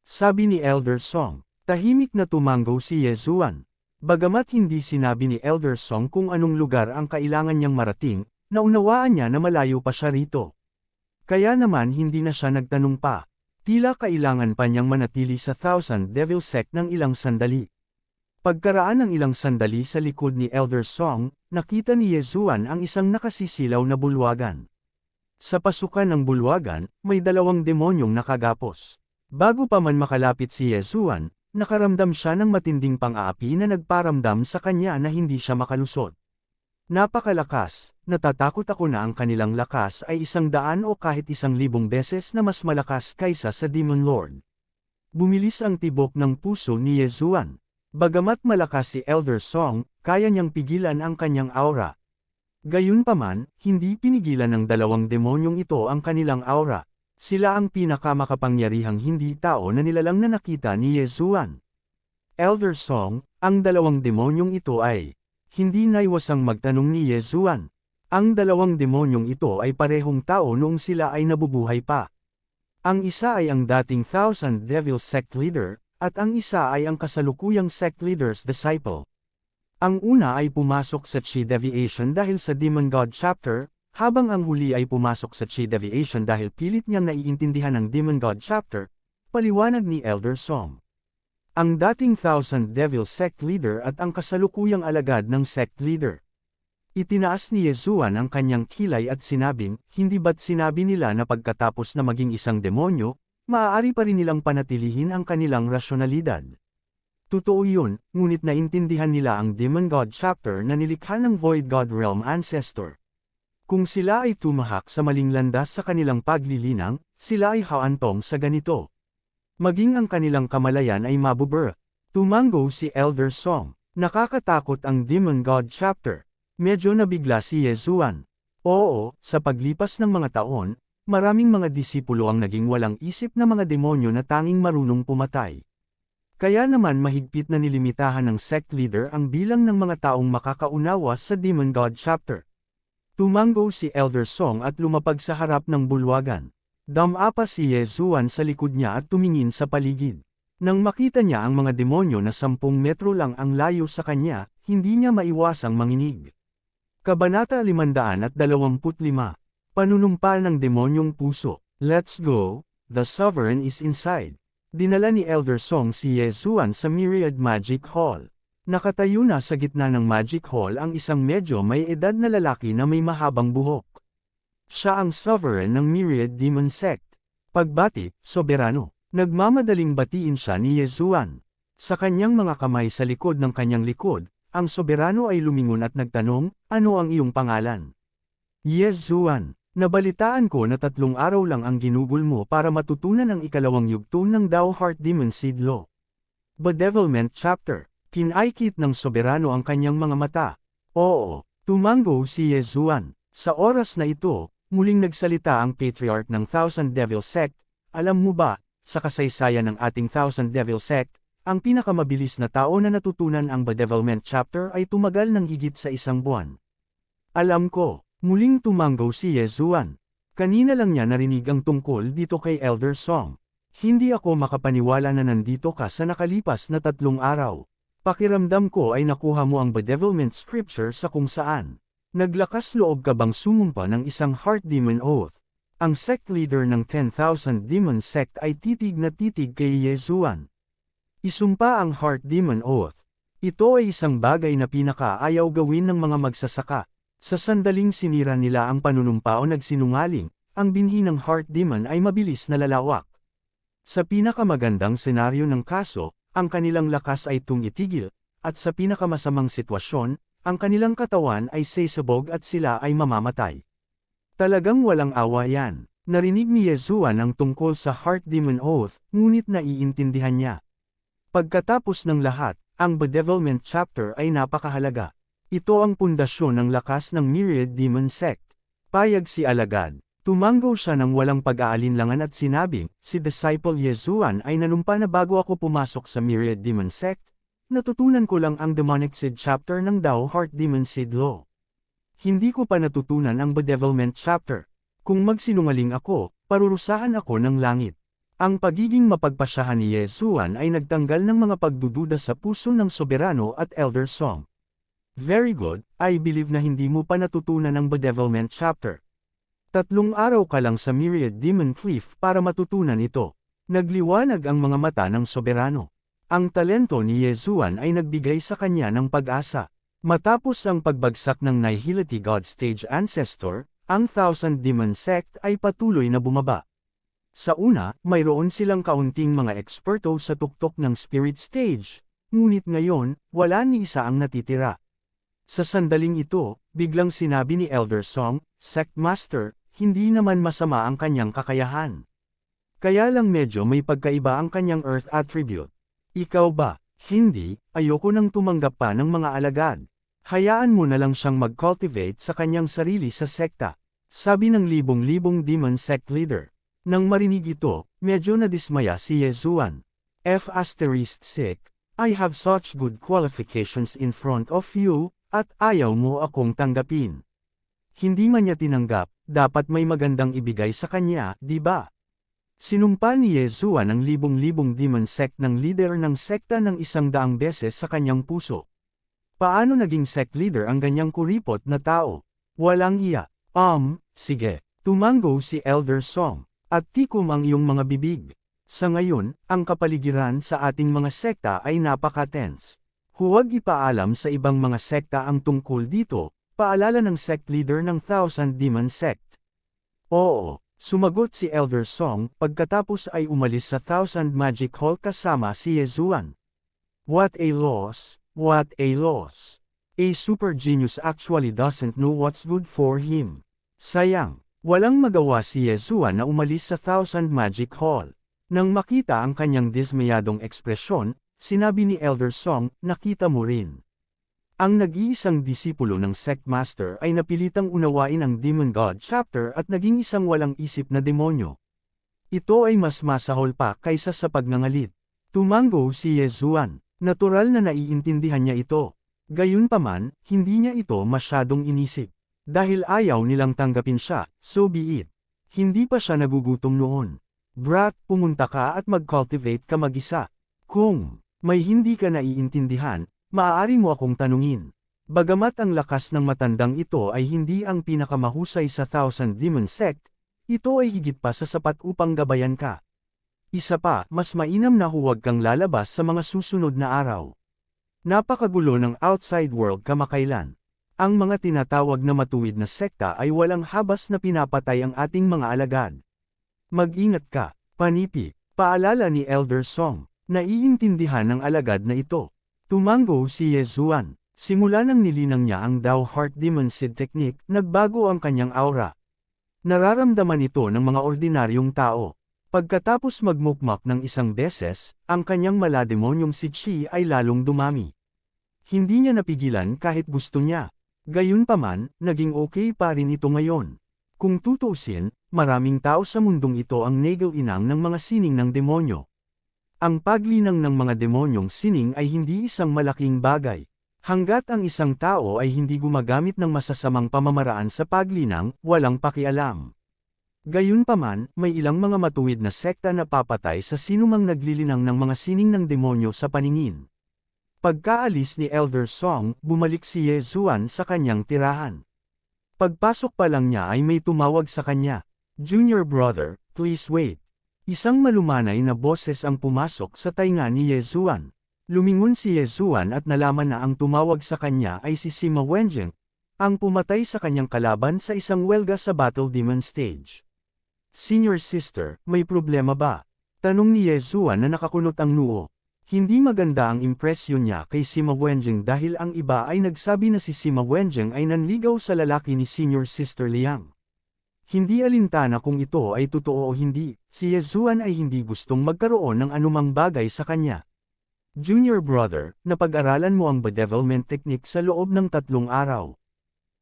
Sabi ni Elder Song, tahimik na tumango si Yezuan. Bagamat hindi sinabi ni Elder Song kung anong lugar ang kailangan niyang marating, naunawaan niya na malayo pa siya rito. Kaya naman hindi na siya nagtanong pa. Tila kailangan pa niyang manatili sa Thousand Devil Sect ng ilang sandali. Pagkaraan ng ilang sandali sa likod ni Elder Song, nakita ni Yezuan ang isang nakasisilaw na bulwagan. Sa pasukan ng bulwagan, may dalawang demonyong nakagapos. Bago pa man makalapit si Yezuan, nakaramdam siya ng matinding pang-aapi na nagparamdam sa kanya na hindi siya makalusot. Napakalakas, natatakot ako na ang kanilang lakas ay 100 o kahit 1,000 beses na mas malakas kaysa sa Demon Lord. Bumilis ang tibok ng puso ni Yezuan. Bagamat malakas si Elder Song, kaya niyang pigilan ang kanyang aura. Gayunpaman, hindi pinigilan ng dalawang demonyong ito ang kanilang aura. Sila ang pinakamakapangyarihang hindi tao na nilalang na nakita ni Yezuan. Elder Song, ang dalawang demonyong ito ay, hindi naiwasang magtanong ni Yezuan. Ang dalawang demonyong ito ay parehong tao noong sila ay nabubuhay pa. Ang isa ay ang dating Thousand Devil Sect Leader, at ang isa ay ang kasalukuyang Sect Leader's disciple. Ang una ay pumasok sa Chi Deviation dahil sa Demon God chapter, habang ang huli ay pumasok sa Chi Deviation dahil pilit niyang naiintindihan ang Demon God chapter, paliwanag ni Elder Song. Ang dating Thousand Devil Sect Leader at ang kasalukuyang alagad ng Sect Leader. Itinaas ni Yezuan ang kanyang kilay at sinabing, hindi ba't sinabi nila na pagkatapos na maging isang demonyo, maaari pa rin nilang panatilihin ang kanilang rasyonalidad. Totoo yun, ngunit naintindihan nila ang Demon God chapter na nilikha ng Void God Realm Ancestor. Kung sila ay tumahak sa maling landas sa kanilang paglilinang, sila ay haantong sa ganito. Maging ang kanilang kamalayan ay mabubura. Tumango si Elder Song. Nakakatakot ang Demon God chapter. Medyo nabigla si Yezuan. Oo, sa paglipas ng mga taon, maraming mga disipulo ang naging walang isip na mga demonyo na tanging marunong pumatay. Kaya naman mahigpit na nilimitahan ng sect leader ang bilang ng mga taong makakaunawa sa Demon God chapter. Tumango si Elder Song at lumapag sa harap ng bulwagan. Damapa si Yezuan sa likod niya at tumingin sa paligid. Nang makita niya ang mga demonyo na 10 metro lang ang layo sa kanya, hindi niya maiwasang manginig. Kabanata 525. Panunumpa ng demonyong puso. Let's go, the sovereign is inside. Dinala ni Elder Song si Yezuan sa Myriad Magic Hall. Nakatayo na sa gitna ng Magic Hall ang isang medyo may edad na lalaki na may mahabang buhok. Siya ang sovereign ng Myriad Demon Sect. Pagbati, soberano. Nagmamadaling batiin siya ni Yezuan. Sa kanyang mga kamay sa likod ng kanyang likod, ang soberano ay lumingon at nagtanong, ano ang iyong pangalan? Yezuan, nabalitaan ko na 3 araw lang ang ginugol mo para matutunan ang ikalawang yugto ng Dao Heart Demon Seed Law. Bedevilment Chapter. Kinaikit ng soberano ang kanyang mga mata. Oo, tumango si Yezuan. Sa oras na ito, muling nagsalita ang Patriarch ng Thousand Devil Sect. Alam mo ba, sa kasaysayan ng ating Thousand Devil Sect, ang pinakamabilis na tao na natutunan ang Bedevilment Chapter ay tumagal ng higit sa 1 buwan. Alam ko, muling tumango si Yezuan. Kanina lang niya narinig ang tungkol dito kay Elder Song. Hindi ako makapaniwala na nandito ka sa nakalipas na 3 araw. Pakiramdam ko ay nakuha mo ang Bedevilment Scripture sa kung saan. Naglakas loob ka bang sumumpa ng isang Heart Demon Oath? Ang sect leader ng 10,000 Demon Sect ay titig na titig kay Yezuan. Isumpa ang Heart Demon Oath. Ito ay isang bagay na pinakaayaw gawin ng mga magsasaka. Sa sandaling sinira nila ang panunumpa o nagsinungaling, ang binhi ng Heart Demon ay mabilis na lalawak. Sa pinakamagandang senaryo ng kaso, ang kanilang lakas ay tumitigil, at sa pinakamasamang sitwasyon, ang kanilang katawan ay sesabog at sila ay mamamatay. Talagang walang awa yan. Narinig ni Yezuan ang tungkol sa Heart Demon Oath, ngunit naiintindihan niya. Pagkatapos ng lahat, ang Bedevilment Chapter ay napakahalaga. Ito ang pundasyon ng lakas ng Myriad Demon Sect. Payag si Alagad. Tumango siya ng walang pag-aalinlangan at sinabing, si Disciple Yezuan ay nanumpa na bago ako pumasok sa Myriad Demon Sect, natutunan ko lang ang Demonic Seed chapter ng Dao Heart Demon Seed Law. Hindi ko pa natutunan ang Bedevilment chapter. Kung magsinungaling ako, parurusahan ako ng langit. Ang pagiging mapagpasyahan ni Yezuan ay nagtanggal ng mga pagdududa sa puso ng soberano at Elder Song. Very good, I believe na hindi mo pa natutunan ang Bedevilment chapter. 3 araw ka lang sa Myriad Demon Cliff para matutunan ito. Nagliwanag ang mga mata ng soberano. Ang talento ni Yezuan ay nagbigay sa kanya ng pag-asa. Matapos ang pagbagsak ng Nihility God Stage Ancestor, ang Thousand Demon Sect ay patuloy na bumaba. Sa una, mayroon silang kaunting mga eksperto sa tuktok ng Spirit Stage, ngunit ngayon, wala ni isa ang natitira. Sa sandaling ito, biglang sinabi ni Elder Song, Sect Master, hindi naman masama ang kanyang kakayahan. Kaya lang medyo may pagkaiba ang kanyang Earth attribute. Ikaw ba? Hindi, ayoko nang tumanggap pa ng mga alagad. Hayaan mo na lang siyang mag-cultivate sa kanyang sarili sa sekta. Sabi ng libong-libong demon sect leader. Nang marinig ito, medyo nadismaya si Yezuan. F***, I have such good qualifications in front of you, at ayaw mo akong tanggapin. Hindi man niya tinanggap, dapat may magandang ibigay sa kanya, di ba? Sinumpa ni Yezuan ang libong-libong demon sect ng leader ng sekta ng 100 beses sa kanyang puso. Paano naging sect leader ang ganyang kuripot na tao? Walang iya. Sige. Tumango si Elder Song. At tikom ang iyong mga bibig. Sa ngayon, ang kapaligiran sa ating mga sekta ay napaka-tense. Huwag ipaalam sa ibang mga sekta ang tungkol dito, paalala ng sect leader ng Thousand Demon Sect. Oo, sumagot si Elder Song pagkatapos ay umalis sa Thousand Magic Hall kasama si Yezuan. What a loss. What a loss. A super genius actually doesn't know what's good for him. Sayang, walang magawa si Yezuan na umalis sa Thousand Magic Hall. Nang makita ang kanyang dismayadong ekspresyon, sinabi ni Elder Song, nakita mo rin. Ang nag-iisang disipulo ng Sect Master ay napilitang unawain ang Demon God chapter at naging isang walang isip na demonyo. Ito ay mas masahol pa kaysa sa pagngangalit. Tumango si Yezuan. Natural na naiintindihan niya ito. Gayunpaman, hindi niya ito masyadong inisip. Dahil ayaw nilang tanggapin siya, so be it. Hindi pa siya nagugutom noon. Brat, pumunta ka at mag-cultivate ka mag-isa. Kung may hindi ka naiintindihan, maaari mo akong tanungin. Bagamat ang lakas ng matandang ito ay hindi ang pinakamahusay sa Thousand Demon Sect, ito ay higit pa sa sapat upang gabayan ka. Isa pa, mas mainam na huwag kang lalabas sa mga susunod na araw. Napakagulo ng outside world kamakailan. Ang mga tinatawag na matuwid na sekta ay walang habas na pinapatay ang ating mga alagad. Mag-ingat ka, panipi, paalala ni Elder Song. Naiintindihan ng alagad na ito. Tumango si Yezuan. Simula nang nilinang niya ang Dao Heart Demon Seed Technique, nagbago ang kanyang aura. Nararamdaman ito ng mga ordinaryong tao. Pagkatapos magmukmak ng 1 beses, ang kanyang malademonyong si Chi ay lalong dumami. Hindi niya napigilan kahit gusto niya. Gayunpaman, naging okay pa rin ito ngayon. Kung tutuusin, maraming tao sa mundong ito ang nagal-inang ng mga sining ng demonyo. Ang paglinang ng mga demonyong sining ay hindi isang malaking bagay. Hanggat ang isang tao ay hindi gumagamit ng masasamang pamamaraan sa paglinang, walang pakialam. Gayunpaman, may ilang mga matuwid na sekta na papatay sa sinumang naglilinang ng mga sining ng demonyo sa paningin. Pagkaalis ni Elder Song, bumalik si Yezuan sa kanyang tirahan. Pagpasok pa lang niya ay may tumawag sa kanya. Junior brother, please wait. Isang malumanay na boses ang pumasok sa tainga ni Yezuan. Lumingon si Yezuan at nalaman na ang tumawag sa kanya ay si Sima Wenjing, ang pumatay sa kanyang kalaban sa isang welga sa Battle Demon Stage. Senior sister, may problema ba? Tanong ni Yezuan na nakakunot ang noo. Hindi maganda ang impresyon niya kay Sima Wenjing dahil ang iba ay nagsabi na si Sima Wenjing ay nanligaw sa lalaki ni Senior Sister Liang. Hindi alintana kung ito ay totoo o hindi, si Yezuan ay hindi gustong magkaroon ng anumang bagay sa kanya. Junior brother, napag-aralan mo ang bedevilment technique sa loob ng 3 araw.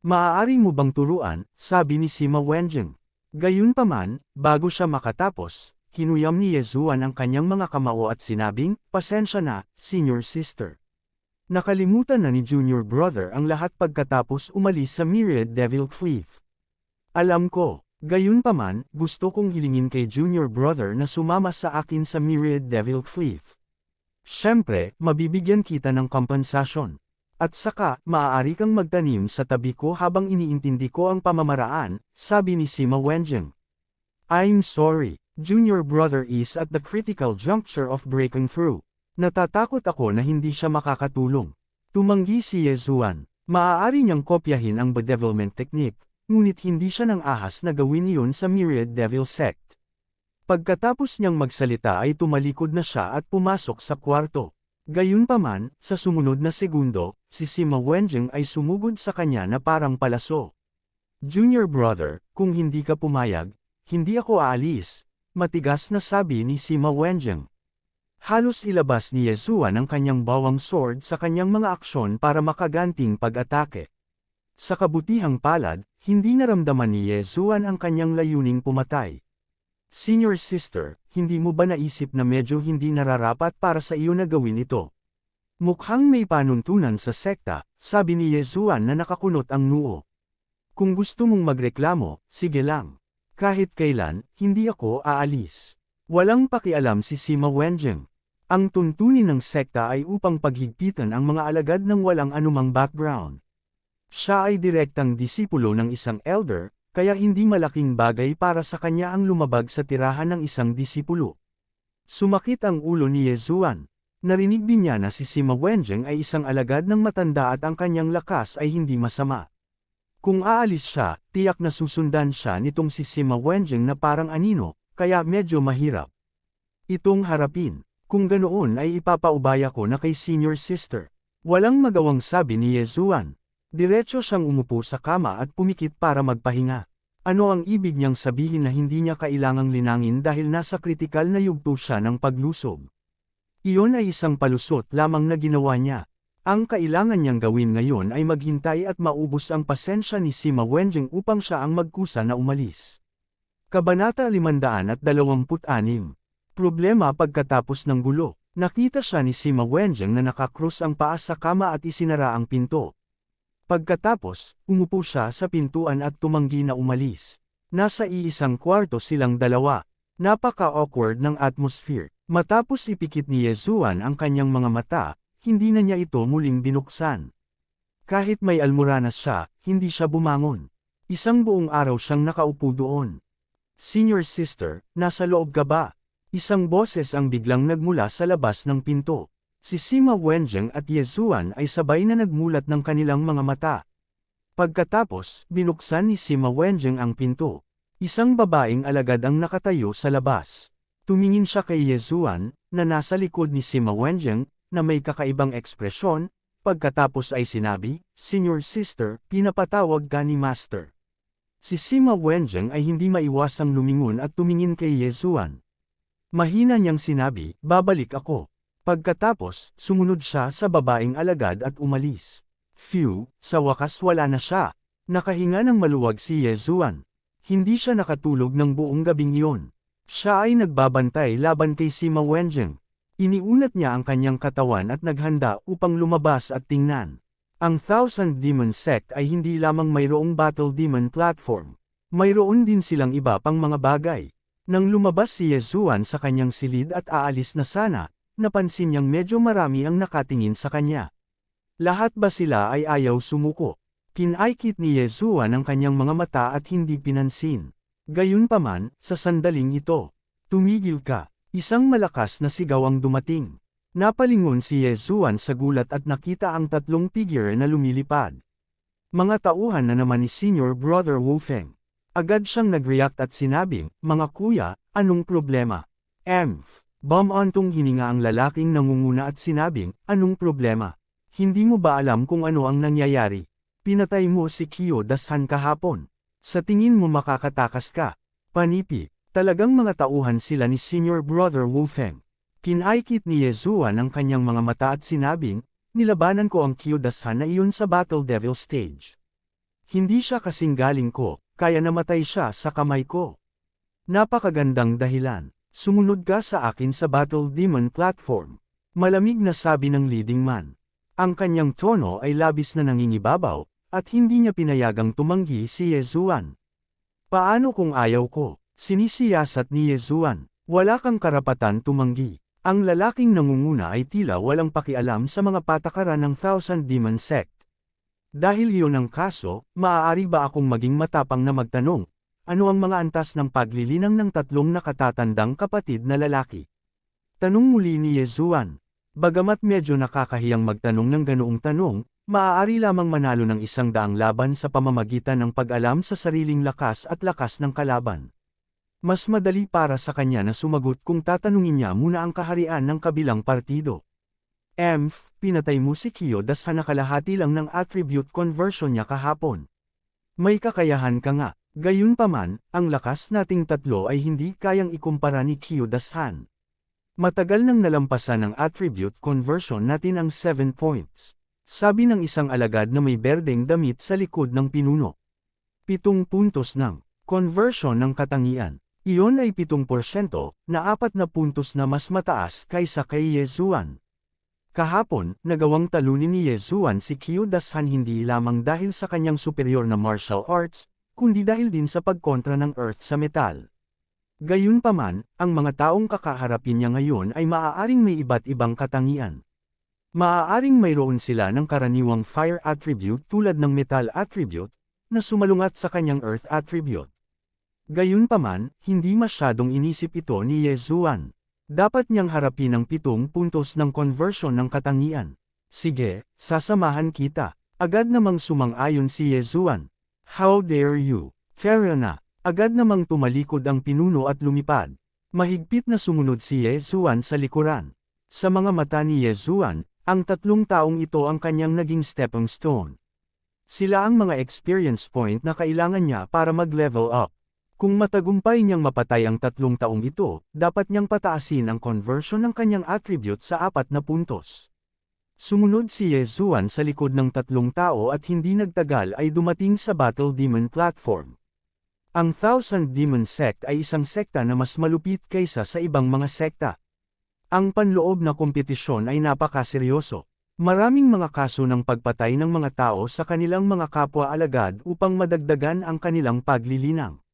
Maaari mo bang turuan, sabi ni Sima Wenjing. Gayunpaman, bago siya makatapos, kinuyam ni Yezuan ang kanyang mga kamao at sinabing, "Pasensya na, senior sister." Nakalimutan na ni junior brother ang lahat pagkatapos umalis sa Myriad Devil Cliff. Alam ko, gayunpaman, gusto kong hilingin kay junior brother na sumama sa akin sa Myriad Devil Cliff. Siyempre, mabibigyan kita ng kompensasyon. At saka, maaari kang magtanim sa tabi ko habang iniintindi ko ang pamamaraan, sabi ni Sima Wenjing. I'm sorry, junior brother is at the critical juncture of breaking through. Natatakot ako na hindi siya makakatulong. Tumanggi si Yezuan. Maaari niyang kopyahin ang bedevilment technique, ngunit hindi siya nang ahas na gawin iyon sa Myriad Devil Sect. Pagkatapos niyang magsalita ay tumalikod na siya at pumasok sa kwarto. Gayunpaman, sa sumunod na segundo, si Sima Wenjing ay sumugod sa kanya na parang palaso. Junior brother, kung hindi ka pumayag, hindi ako aalis, matigas na sabi ni Sima Wenjing. Halos ilabas ni Yezuan ang kanyang bawang sword sa kanyang mga aksyon para makaganting pag-atake. Sa kabutihang palad, hindi naramdaman ni Yezuan ang kanyang layuning pumatay. Senior sister, hindi mo ba naisip na medyo hindi nararapat para sa iyo na gawin ito? Mukhang may panuntunan sa sekta, sabi ni Yezuan na nakakunot ang noo. Kung gusto mong magreklamo, sige lang. Kahit kailan, hindi ako aalis. Walang pakialam si Sima Wenjing. Ang tuntunin ng sekta ay upang paghigpitan ang mga alagad ng walang anumang background. Siya ay direktang disipulo ng isang elder, kaya hindi malaking bagay para sa kanya ang lumabag sa tirahan ng isang disipulo. Sumakit ang ulo ni Yezuan. Narinig din niya na si Sima Wenjing ay isang alagad ng matanda at ang kanyang lakas ay hindi masama. Kung aalis siya, tiyak na susundan siya nitong si Sima Wenjing na parang anino, kaya medyo mahirap itong harapin. Kung ganoon ay ipapaubaya ko na kay senior sister. Walang magawang sabi ni Yezuan. Diretso siyang umupo sa kama at pumikit para magpahinga. Ano ang ibig niyang sabihin na hindi niya kailangang linangin dahil nasa kritikal na yugto siya ng paglusob? Iyon ay isang palusot lamang na ginawa niya. Ang kailangan niyang gawin ngayon ay maghintay at maubos ang pasensya ni Sima Wenjing upang siya ang magkusa na umalis. Kabanata 526. Problema pagkatapos ng gulo. Nakita siya ni Sima Wenjing na nakakrus ang paa sa kama at isinara ang pinto. Pagkatapos, umupo siya sa pintuan at tumanggi na umalis. Nasa iisang kwarto silang dalawa. Napaka-awkward ng atmosphere. Matapos ipikit ni Yezuan ang kanyang mga mata, hindi na niya ito muling binuksan. Kahit may almoranas siya, hindi siya bumangon. Isang buong araw siyang nakaupo doon. Senior sister, nasa loob ka ba? Isang boses ang biglang nagmula sa labas ng pinto. Si Sima Wenjing at Yezuan ay sabay na nagmulat ng kanilang mga mata. Pagkatapos, binuksan ni Sima Wenjing ang pinto. Isang babaeng alagad ang nakatayo sa labas. Tumingin siya kay Yezuan, na nasa likod ni Sima Wenjing, na may kakaibang ekspresyon, pagkatapos ay sinabi, "Senior sister, pinapatawag ka ni Master." Si Sima Wenjing ay hindi maiwasang lumingon at tumingin kay Yezuan. Mahina niyang sinabi, "Babalik ako." Pagkatapos, sumunod siya sa babaeng alagad at umalis. Phew, sa wakas wala na siya. Nakahinga ng maluwag si Yezuan. Hindi siya nakatulog ng buong gabing iyon. Siya ay nagbabantay laban kay Sima Wenjing. Iniunat niya ang kanyang katawan at naghanda upang lumabas at tingnan. Ang Thousand Demon Sect ay hindi lamang mayroong Battle Demon platform. Mayroon din silang iba pang mga bagay. Nang lumabas si Yezuan sa kanyang silid at aalis na sana, napansin niyang medyo marami ang nakatingin sa kanya. Lahat ba sila ay ayaw sumuko? Kinaikit ni Yezuan ang kanyang mga mata at hindi pinansin. Gayunpaman, sa sandaling ito, "Tumigil ka." Isang malakas na sigaw ang dumating. Napalingon si Yezuan sa gulat at nakita ang tatlong figure na lumilipad. Mga tauhan na naman ni Senior Brother Wufeng. Agad siyang nag-react at sinabing, "Mga kuya, anong problema?" Bumontong hininga ang lalaking nangunguna at sinabing, "Anong problema? Hindi mo ba alam kung ano ang nangyayari? Pinatay mo si Kyo Dashan kahapon. Sa tingin mo makakatakas ka?" Panipi, talagang mga tauhan sila ni Senior Brother Wufeng. Kinaikit ni Yezuan ang kanyang mga mata at sinabing, "Nilabanan ko ang Kyo Dashan na iyon sa Battle Devil Stage. Hindi siya kasing galing ko, kaya namatay siya sa kamay ko. Napakagandang dahilan. Sumunod ka sa akin sa Battle Demon platform. Malamig na sabi ng leading man. Ang kanyang tono ay labis na nangingibabaw, at hindi niya pinayagang tumanggi si Yezuan. Paano kung ayaw ko? Sinisiyasat ni Yezuan. Wala kang karapatan tumanggi. Ang lalaking nangunguna ay tila walang pakialam sa mga patakaran ng Thousand Demon Sect. Dahil iyon ang kaso, maaari ba akong maging matapang na magtanong? Ano ang mga antas ng paglilinang ng tatlong nakatatandang kapatid na lalaki? Tanong muli ni Yezuan. Bagamat medyo nakakahiyang magtanong ng ganoong tanong, maaari lamang manalo ng 100 laban sa pamamagitan ng pag-alam sa sariling lakas at lakas ng kalaban. Mas madali para sa kanya na sumagot kung tatanungin niya muna ang kaharian ng kabilang partido. Pinatay mo si Kyoda sa nakalahati lang ng attribute conversion niya kahapon. May kakayahan ka nga. Gayunpaman, ang lakas nating tatlo ay hindi kayang ikumpara ni Kyoda-san. Matagal nang nalampasan ng attribute conversion natin ang 7 points. Sabi ng isang alagad na may berdeng damit sa likod ng pinuno. 7 puntos ng conversion ng katangian. Iyon ay 7% na 4 na puntos na mas mataas kaysa kay Yezuan. Kahapon, nagawang talunin ni Yezuan si Kyoda-san hindi lamang dahil sa kanyang superior na martial arts, kundi dahil din sa pagkontra ng earth sa metal. Gayunpaman, ang mga taong kakaharapin niya ngayon ay maaaring may iba't ibang katangian. Maaaring mayroon sila ng karaniwang fire attribute tulad ng metal attribute, na sumalungat sa kanyang earth attribute. Gayunpaman, hindi masyadong inisip ito ni Yezuan. Dapat niyang harapin ang 7 puntos ng conversion ng katangian. Sige, sasamahan kita. Agad namang sumang-ayon si Yezuan. How dare you? Fair na. Agad namang tumalikod ang pinuno at lumipad. Mahigpit na sumunod si Yezuan sa likuran. Sa mga mata ni Yezuan, ang 3 taong ito ang kanyang naging stepping stone. Sila ang mga experience point na kailangan niya para mag-level up. Kung matagumpay niyang mapatay ang 3 taong ito, dapat niyang pataasin ang conversion ng kanyang attribute sa 4 na puntos. Sumunod si Yezuan sa likod ng 3 tao at hindi nagtagal ay dumating sa Battle Demon platform. Ang Thousand Demon Sect ay isang sekta na mas malupit kaysa sa ibang mga sekta. Ang panloob na kompetisyon ay napakaseryoso. Maraming mga kaso ng pagpatay ng mga tao sa kanilang mga kapwa-alagad upang madagdagan ang kanilang paglilinang.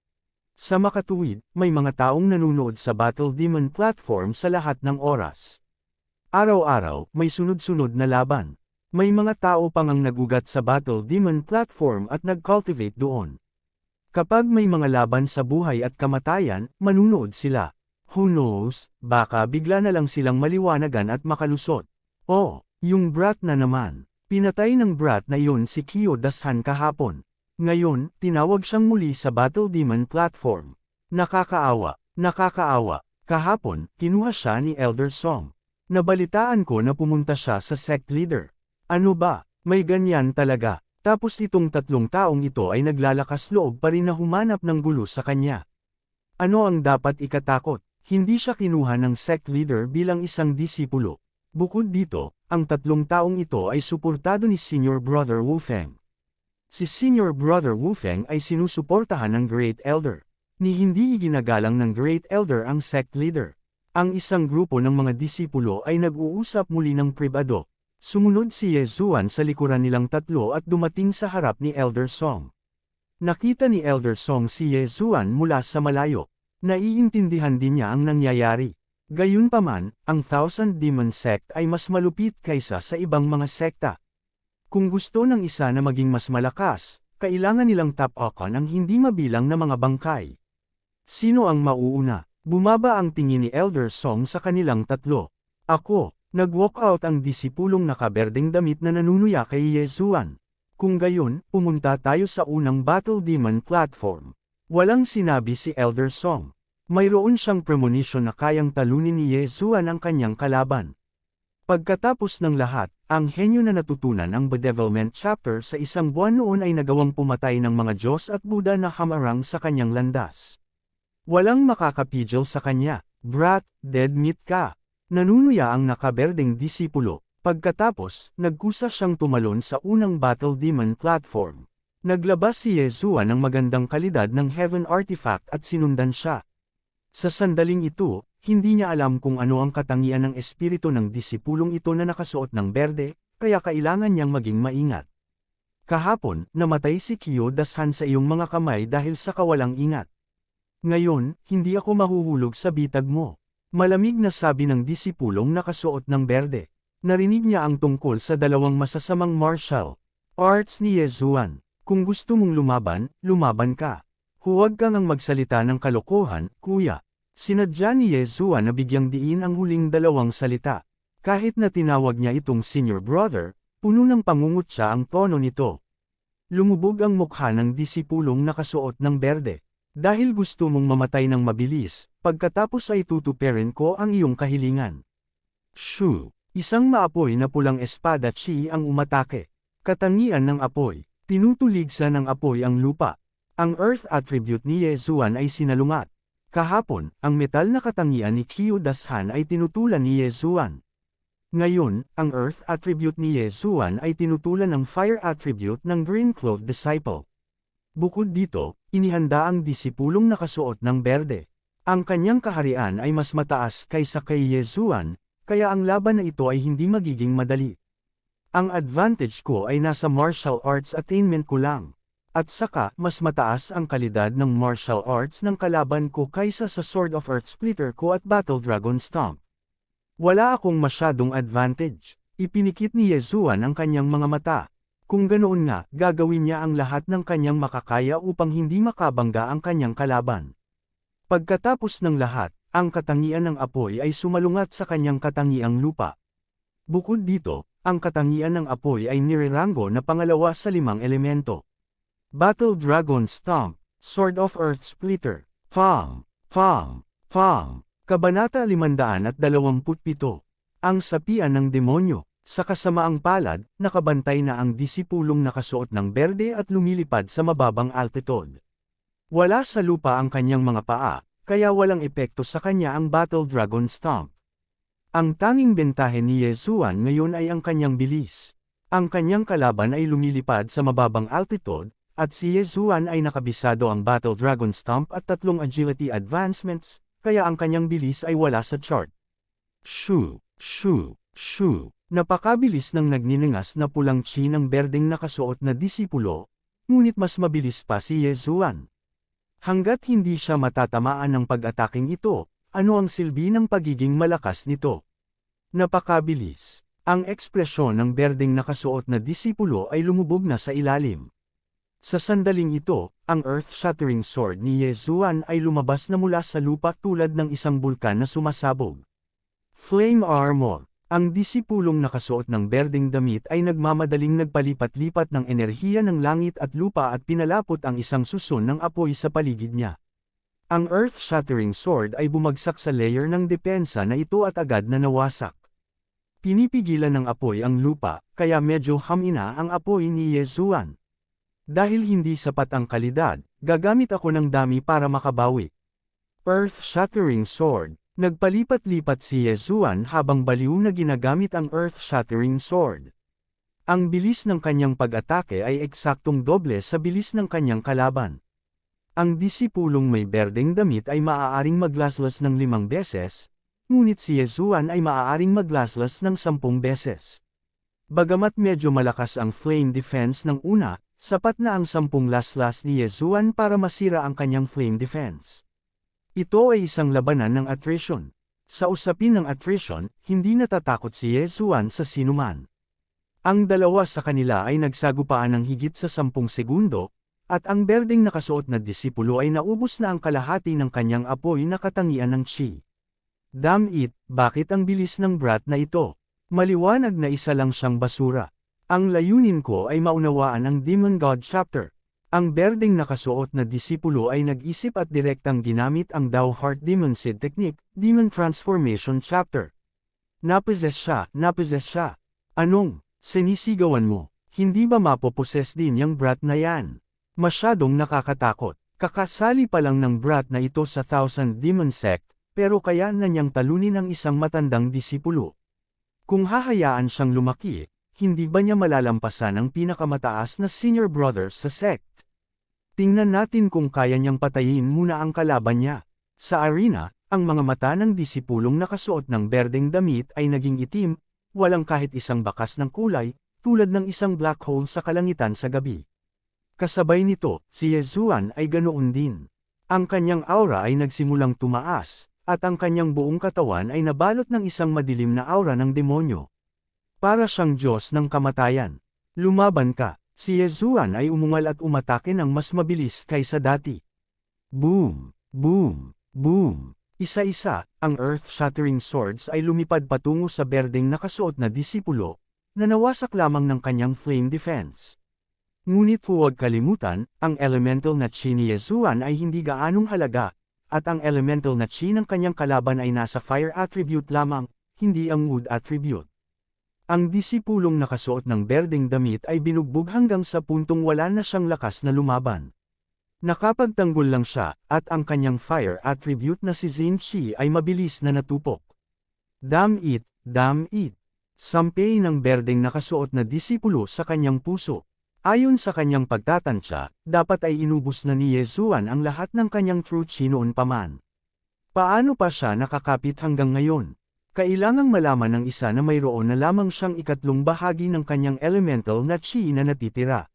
Sa makatuwid, may mga taong nanonood sa Battle Demon platform sa lahat ng oras. Araw-araw, may sunod-sunod na laban. May mga tao pang ang nagugat sa Battle Demon platform at nag-cultivate doon. Kapag may mga laban sa buhay at kamatayan, manunood sila. Who knows, baka bigla na lang silang maliwanagan at makalusot. Oh, yung brat na naman. Pinatay ng brat na yun si Kyoda-san kahapon. Ngayon, tinawag siyang muli sa Battle Demon platform. Nakakaawa. Kahapon, kinuha siya ni Elder Song. Nabalitaan ko na pumunta siya sa sect leader. Ano ba, may ganyan talaga. Tapos itong 3 taong ito ay naglalakas loob pa rin na humanap ng gulo sa kanya. Ano ang dapat ikatakot? Hindi siya kinuha ng sect leader bilang isang disipulo. Bukod dito, ang 3 taong ito ay suportado ni Senior Brother Wu-Feng. Si Senior Brother Wu-Feng ay sinusuportahan ng Great Elder. Ni hindi iginagalang ng Great Elder ang sect leader. Ang isang grupo ng mga disipulo ay nag-uusap muli ng pribado. Sumunod si Yezuan sa likuran nilang 3 at dumating sa harap ni Elder Song. Nakita ni Elder Song si Yezuan mula sa malayo. Naiintindihan din niya ang nangyayari. Gayunpaman, ang Thousand Demon Sect ay mas malupit kaysa sa ibang mga sekta. Kung gusto ng isa na maging mas malakas, kailangan nilang tapakan ang hindi mabilang na mga bangkay. Sino ang mauuna? Bumaba ang tingin ni Elder Song sa kanilang 3. Ako, nag-walk out ang disipulong nakaberdeng damit na nanunuya kay Yezuan. Kung gayon, pumunta tayo sa unang Battle Demon platform. Walang sinabi si Elder Song. Mayroon siyang premonition na kayang talunin ni Yezuan ang kanyang kalaban. Pagkatapos ng lahat, ang henyo na natutunan ang Bedevilment chapter sa 1 buwan noon ay nagawang pumatay ng mga Diyos at Buddha na hamarang sa kanyang landas. Walang makakapigil sa kanya. Brat, dead meat ka. Nanunuya ang nakaberdeng disipulo. Pagkatapos, nagkusa siyang tumalon sa unang Battle Demon platform. Naglabas si Yeshua ng magandang kalidad ng heaven artifact at sinundan siya. Sa sandaling ito, hindi niya alam kung ano ang katangian ng espiritu ng disipulong ito na nakasuot ng berde, kaya kailangan niyang maging maingat. Kahapon, namatay si Kyo Dashan sa iyong mga kamay dahil sa kawalang ingat. Ngayon, hindi ako mahuhulog sa bitag mo. Malamig na sabi ng disipulong nakasuot ng berde. Narinig niya ang tungkol sa dalawang masasamang martial arts ni Yeshua. Kung gusto mong lumaban, lumaban ka. Huwag kang ang magsalita ng kalokohan, kuya. Sinadya ni Yeshua na bigyang diin ang huling dalawang salita. Kahit na tinawag niya itong senior brother, puno ng pangungutya ang tono nito. Lumubog ang mukha ng disipulong nakasuot ng berde. Dahil gusto mong mamatay ng mabilis, pagkatapos ay tutuperin ko ang iyong kahilingan. Shoo! Isang maapoy na pulang espada chi ang umatake. Katangian ng apoy. Tinutuligsa ng apoy ang lupa. Ang earth attribute ni Yeshua ay sinalungat. Kahapon, ang metal na katangian ni Kyo Dashan ay tinutulan ni Yeshua. Ngayon, ang earth attribute ni Yeshua ay tinutulan ng fire attribute ng green-clothed disciple. Bukod dito, inihanda ang disipulong nakasuot ng berde. Ang kanyang kaharian ay mas mataas kaysa kay Yeshua, kaya ang laban na ito ay hindi magiging madali. Ang advantage ko ay nasa martial arts attainment ko lang. At saka, mas mataas ang kalidad ng martial arts ng kalaban ko kaysa sa Sword of Earth Splitter ko at Battle Dragon Stomp. Wala akong masyadong advantage. Ipinikit ni Yeshua ang kanyang mga mata. Kung ganoon nga, gagawin niya ang lahat ng kanyang makakaya upang hindi makabangga ang kanyang kalaban. Pagkatapos ng lahat, ang katangian ng apoy ay sumalungat sa kanyang katangiang lupa. Bukod dito, ang katangian ng apoy ay nireranggo na pangalawa sa 5 elemento. Battle Dragon Stomp, Sword of Earth Splitter, Fang, Fang, Fang. Kabanata 527. Ang sapian ng demonyo. Sa kasamaang palad, nakabantay na ang disipulong nakasuot ng berde at lumilipad sa mababang altitude. Wala sa lupa ang kanyang mga paa, kaya walang epekto sa kanya ang Battle Dragon Stomp. Ang tanging bentahe ni Yeshua ngayon ay ang kanyang bilis. Ang kanyang kalaban ay lumilipad sa mababang altitude, at si Yeshua ay nakabisado ang Battle Dragon Stomp at 3 agility advancements, kaya ang kanyang bilis ay wala sa chart. Shoo! Shoo! Shoo! Napakabilis ng nagniningas na pulang chi ng berdeng nakasuot na disipulo, ngunit mas mabilis pa si Yeshua. Hanggat hindi siya matatamaan ng pag-ataking ito, ano ang silbi ng pagiging malakas nito? Napakabilis. Ang ekspresyon ng berdeng nakasuot na disipulo ay lumubog na sa ilalim. Sa sandaling ito, ang earth-shattering sword ni Yeshua ay lumabas na mula sa lupa tulad ng isang bulkan na sumasabog. Flame armor. Ang disipulong nakasuot ng berdeng damit ay nagmamadaling nagpalipat-lipat ng enerhiya ng langit at lupa at pinalapot ang isang susun ng apoy sa paligid niya. Ang earth-shattering sword ay bumagsak sa layer ng depensa na ito at agad na nawasak. Pinipigilan ng apoy ang lupa, kaya medyo hamina ang apoy ni Yeshua. Dahil hindi sapat ang kalidad, gagamit ako ng dami para makabawi. Earth-shattering sword. Nagpalipat-lipat si Yeshua habang baliw na ginagamit ang earth-shattering sword. Ang bilis ng kanyang pag-atake ay eksaktong doble sa bilis ng kanyang kalaban. Ang disipulong may berdeng damit ay maaaring maglaslas ng 5 beses, ngunit si Yeshua ay maaaring maglaslas ng 10 beses. Bagamat medyo malakas ang flame defense ng una, sapat na ang 10 laslas ni Yeshua para masira ang kanyang flame defense. Ito ay isang labanan ng attrition. Sa usapin ng attrition, hindi natatakot si Yeshua sa sinuman. Ang dalawa sa kanila ay nagsagupaan ng higit sa 10 segundo, at ang berdeng nakasuot na disipulo ay naubos na ang kalahati ng kanyang apoy na katangian ng chi. Damn it, bakit ang bilis ng brat na ito? Maliwanag na isa lang siyang basura. Ang layunin ko ay maunawaan ang Demon God Chapter. Ang berdeng nakasuot na disipulo ay nag-isip at direktang ginamit ang Thou Heart Demon Seed Technique, Demon Transformation Chapter. Napossess siya. Anong, sinisigawan mo? Hindi ba mapoposes din yung brat na yan? Masyadong nakakatakot. Kakasali pa lang ng brat na ito sa Thousand Demon Sect, pero kaya na niyang talunin ang isang matandang disipulo. Kung hahayaan siyang lumaki, hindi ba niya malalampasan ang pinakamataas na senior brother sa sect? Tingnan natin kung kaya niyang patayin muna ang kalaban niya. Sa arena, ang mga mata ng disipulong nakasuot ng berdeng damit ay naging itim, walang kahit isang bakas ng kulay, tulad ng isang black hole sa kalangitan sa gabi. Kasabay nito, si Yezuan ay ganoon din. Ang kanyang aura ay nagsimulang tumaas, at ang kanyang buong katawan ay nabalot ng isang madilim na aura ng demonyo. Para siyang Diyos ng kamatayan. Lumaban ka. Si Yezuan ay umungal at umatake ng mas mabilis kaysa dati. Boom! Boom! Boom! Isa-isa, ang earth-shattering swords ay lumipad patungo sa berdeng nakasuot na disipulo, na nawasak lamang ng kanyang flame defense. Ngunit huwag kalimutan, ang elemental na chi ni Yezuan ay hindi gaanong halaga, at ang elemental na chi ng kanyang kalaban ay nasa fire attribute lamang, hindi ang wood attribute. Ang disipulong nakasuot ng berdeng damit ay binugbog hanggang sa puntong wala na siyang lakas na lumaban. Nakapagtanggol lang siya, at ang kanyang fire attribute na si Xin Chi ay mabilis na natupok. Damn it! Damn it! Sampay ng berdeng nakasuot na disipulo sa kanyang puso. Ayon sa kanyang pagtatansya, dapat ay inubos na ni Yezuan ang lahat ng kanyang true chi noon pa man. Paano pa siya nakakapit hanggang ngayon? Kailangang malaman ng isa na mayroon na lamang siyang ikatlong bahagi ng kanyang elemental na chi na natitira.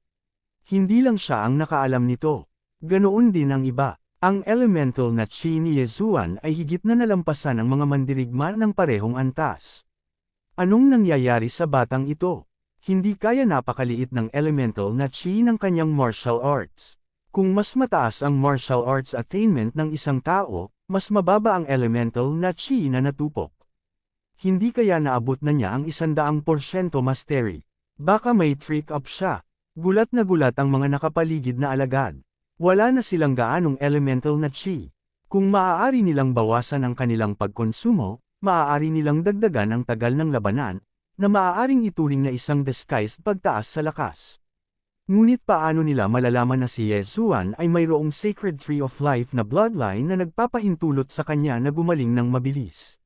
Hindi lang siya ang nakaalam nito. Ganoon din ang iba. Ang elemental na chi ni Yezuan ay higit na nalampasan ang mga mandirigma ng parehong antas. Anong nangyayari sa batang ito? Hindi kaya napakaliit ng elemental na chi ng kanyang martial arts. Kung mas mataas ang martial arts attainment ng isang tao, mas mababa ang elemental na chi na natupok. Hindi kaya naabot na niya ang 100% mastery. Baka may trick up siya. Gulat na gulat ang mga nakapaligid na alagad. Wala na silang gaanong elemental na chi. Kung maaari nilang bawasan ang kanilang pagkonsumo, maaari nilang dagdagan ang tagal ng labanan, na maaaring ituring na isang disguised pagtaas sa lakas. Ngunit paano nila malalaman na si Yezuan ay mayroong sacred tree of life na bloodline na nagpapahintulot sa kanya na gumaling ng mabilis?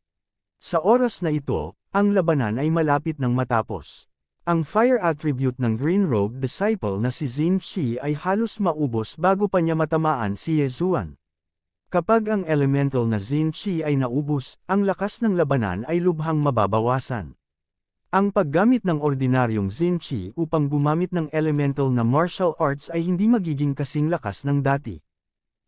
Sa oras na ito, ang labanan ay malapit ng matapos. Ang fire attribute ng Green Robe disciple na si Xin Chi ay halos maubos bago pa niya matamaan si Yezuan. Kapag ang elemental na Xin Chi ay naubos, ang lakas ng labanan ay lubhang mababawasan. Ang paggamit ng ordinaryong Xin Chi upang gumamit ng elemental na martial arts ay hindi magiging kasing lakas ng dati.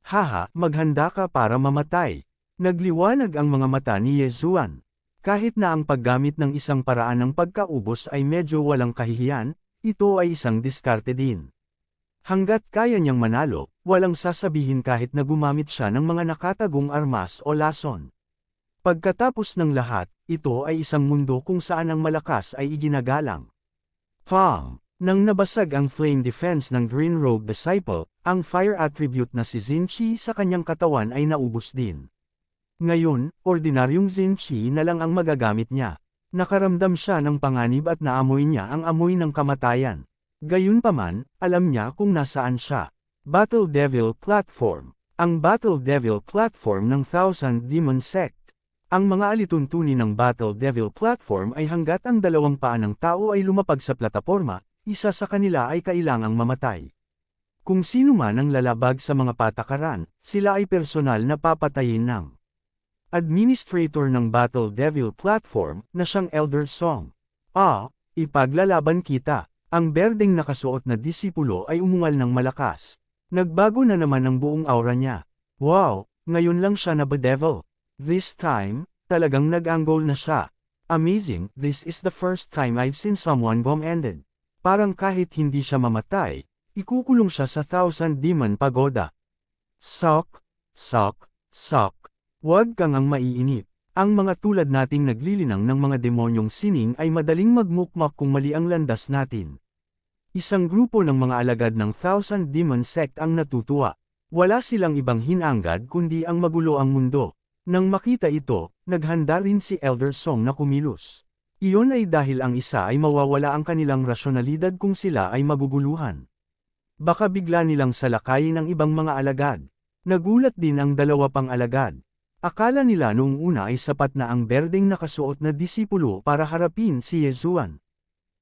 Haha, maghanda ka para mamatay. Nagliwanag ang mga mata ni Yezuan. Kahit na ang paggamit ng isang paraan ng pagkaubos ay medyo walang kahihiyan, ito ay isang diskarte din. Hanggat kaya niyang manalo, walang sasabihin kahit na gumamit siya ng mga nakatagong armas o lason. Pagkatapos ng lahat, ito ay isang mundo kung saan ang malakas ay iginagalang. Pang! Nang nabasag ang flame defense ng Green Robe disciple, ang fire attribute na si Xin Chi sa kanyang katawan ay naubos din. Ngayon, ordinaryong Xin Chi na lang ang magagamit niya. Nakaramdam siya ng panganib at naamoy niya ang amoy ng kamatayan. Gayunpaman, alam niya kung nasaan siya. Battle Devil Platform. Ang Battle Devil Platform ng Thousand Demon Sect. Ang mga alituntunin ng Battle Devil Platform ay hanggat ang dalawang paa ng tao ay lumapag sa plataporma, isa sa kanila ay kailangang mamatay. Kung sino man ang lalabag sa mga patakaran, sila ay personal na papatayin ng administrator ng Battle Devil Platform na siyang Elder Song. Ipaglalaban kita. Ang berdeng nakasuot na disipulo ay umungal ng malakas. Nagbago na naman ang buong aura niya. Wow, ngayon lang siya na-bedevil. This time, talagang nag-anggol na siya. Amazing, this is the first time I've seen someone bomb-ended. Parang kahit hindi siya mamatay, ikukulong siya sa Thousand Demon Pagoda. Sok. Huwag kang ang maiinip. Ang mga tulad nating naglilinang ng mga demonyong sining ay madaling magmukmak kung mali ang landas natin. Isang grupo ng mga alagad ng Thousand Demon Sect ang natutuwa. Wala silang ibang hinangad kundi ang magulo ang mundo. Nang makita ito, naghanda rin si Elder Song na kumilos. Iyon ay dahil ang isa ay mawawala ang kanilang rasyonalidad kung sila ay maguguluhan. Baka bigla nilang salakayin ang ibang mga alagad. Nagulat din ang dalawa pang alagad. Akala nila noong una ay sapat na ang berdeng nakasuot na disipulo para harapin si Yezuan.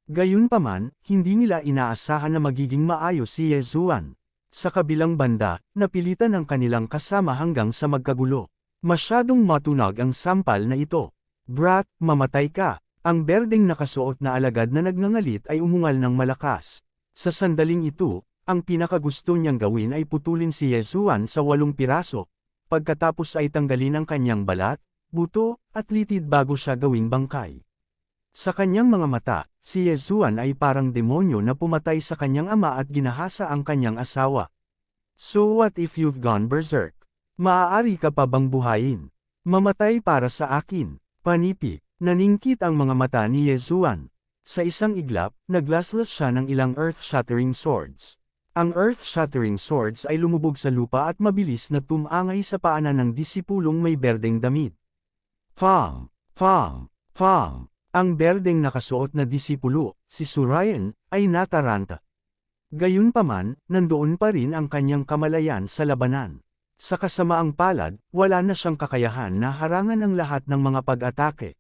Gayunpaman, hindi nila inaasahan na magiging maayos si Yezuan. Sa kabilang banda, napilitan ang kanilang kasama hanggang sa magkagulo. Masyadong matunog ang sampal na ito. Brat, mamatay ka. Ang berdeng nakasuot na alagad na nagngangalit ay umungal ng malakas. Sa sandaling ito, ang pinakagusto niyang gawin ay putulin si Yezuan sa 8 piraso. Pagkatapos ay tanggalin ang kanyang balat, buto, at litid bago siya gawing bangkay. Sa kanyang mga mata, si Yezuan ay parang demonyo na pumatay sa kanyang ama at ginahasa ang kanyang asawa. So what if you've gone berserk? Maaari ka pa bang buhayin? Mamatay para sa akin. Panipi, naningkit ang mga mata ni Yezuan. Sa isang iglap, naglaslas siya ng ilang earth-shattering swords. Ang earth-shattering swords ay lumubog sa lupa at mabilis na tumangay sa paanan ng disipulong may berdeng damit. Fang! Fang! Fang! Ang berdeng nakasuot na disipulo, si Surayan, ay nataranta. Gayunpaman, nandoon pa rin ang kanyang kamalayan sa labanan. Sa kasamaang palad, wala na siyang kakayahan na harangan ang lahat ng mga pag-atake.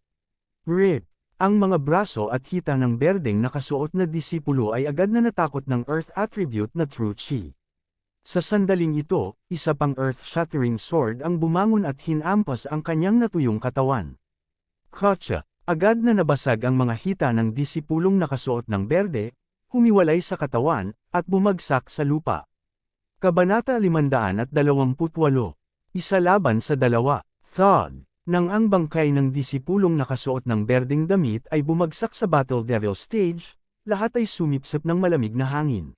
Rip! Ang mga braso at hita ng berdeng nakasuot na disipulo ay agad na natakot ng earth attribute na True Chi. Sa sandaling ito, isa pang earth-shattering sword ang bumangon at hinampas ang kanyang natuyong katawan. Kotcha! Agad na nabasag ang mga hita ng disipulong nakasuot ng berde, humiwalay sa katawan, at bumagsak sa lupa. Kabanata 528, Isa laban sa dalawa, Thud. Nang ang bangkay ng disipulong nakasuot ng berdeng damit ay bumagsak sa Battle Devil stage, lahat ay sumipsip ng malamig na hangin.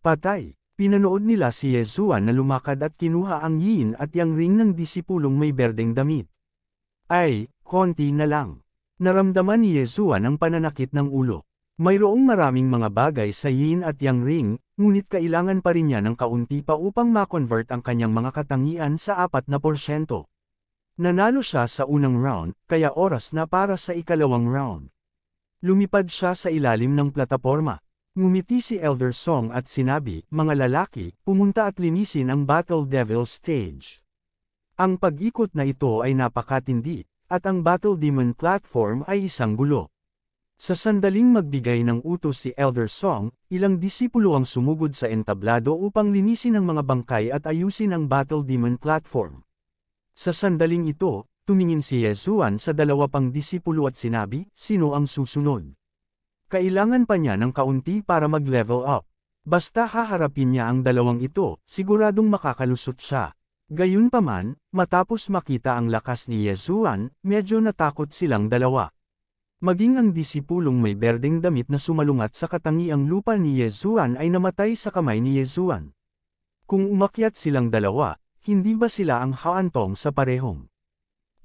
Patay! Pinanood nila si Yezuan na lumakad at kinuha ang yin at yang ring ng disipulong may berdeng damit. Ay, konti na lang. Naramdaman ni Yezuan ang pananakit ng ulo. Mayroong maraming mga bagay sa yin at yang ring, ngunit kailangan pa rin niya ng kaunti pa upang ma-convert ang kanyang mga katangian sa 4%. Nanalo siya sa unang round, kaya oras na para sa ikalawang round. Lumipad siya sa ilalim ng plataporma. Ngumiti si Elder Song at sinabi, "Mga lalaki, pumunta at linisin ang Battle Devil stage." Ang pag-ikot na ito ay napakatindi, at ang Battle Demon platform ay isang gulo. Sa sandaling magbigay ng utos si Elder Song, ilang disipulo ang sumugod sa entablado upang linisin ang mga bangkay at ayusin ang Battle Demon platform. Sa sandaling ito, tumingin si Yezuan sa 2 pang disipulo at sinabi, "Sino ang susunod?" Kailangan pa niya ng kaunti para mag-level up. Basta haharapin niya ang 2 ito, siguradong makakalusot siya. Gayunpaman, matapos makita ang lakas ni Yezuan, medyo natakot silang 2. Maging ang disipulong may berdeng damit na sumalungat sa katangiang lupa ni Yezuan ay namatay sa kamay ni Yezuan. Kung umakyat silang 2, hindi ba sila ang haantong sa parehong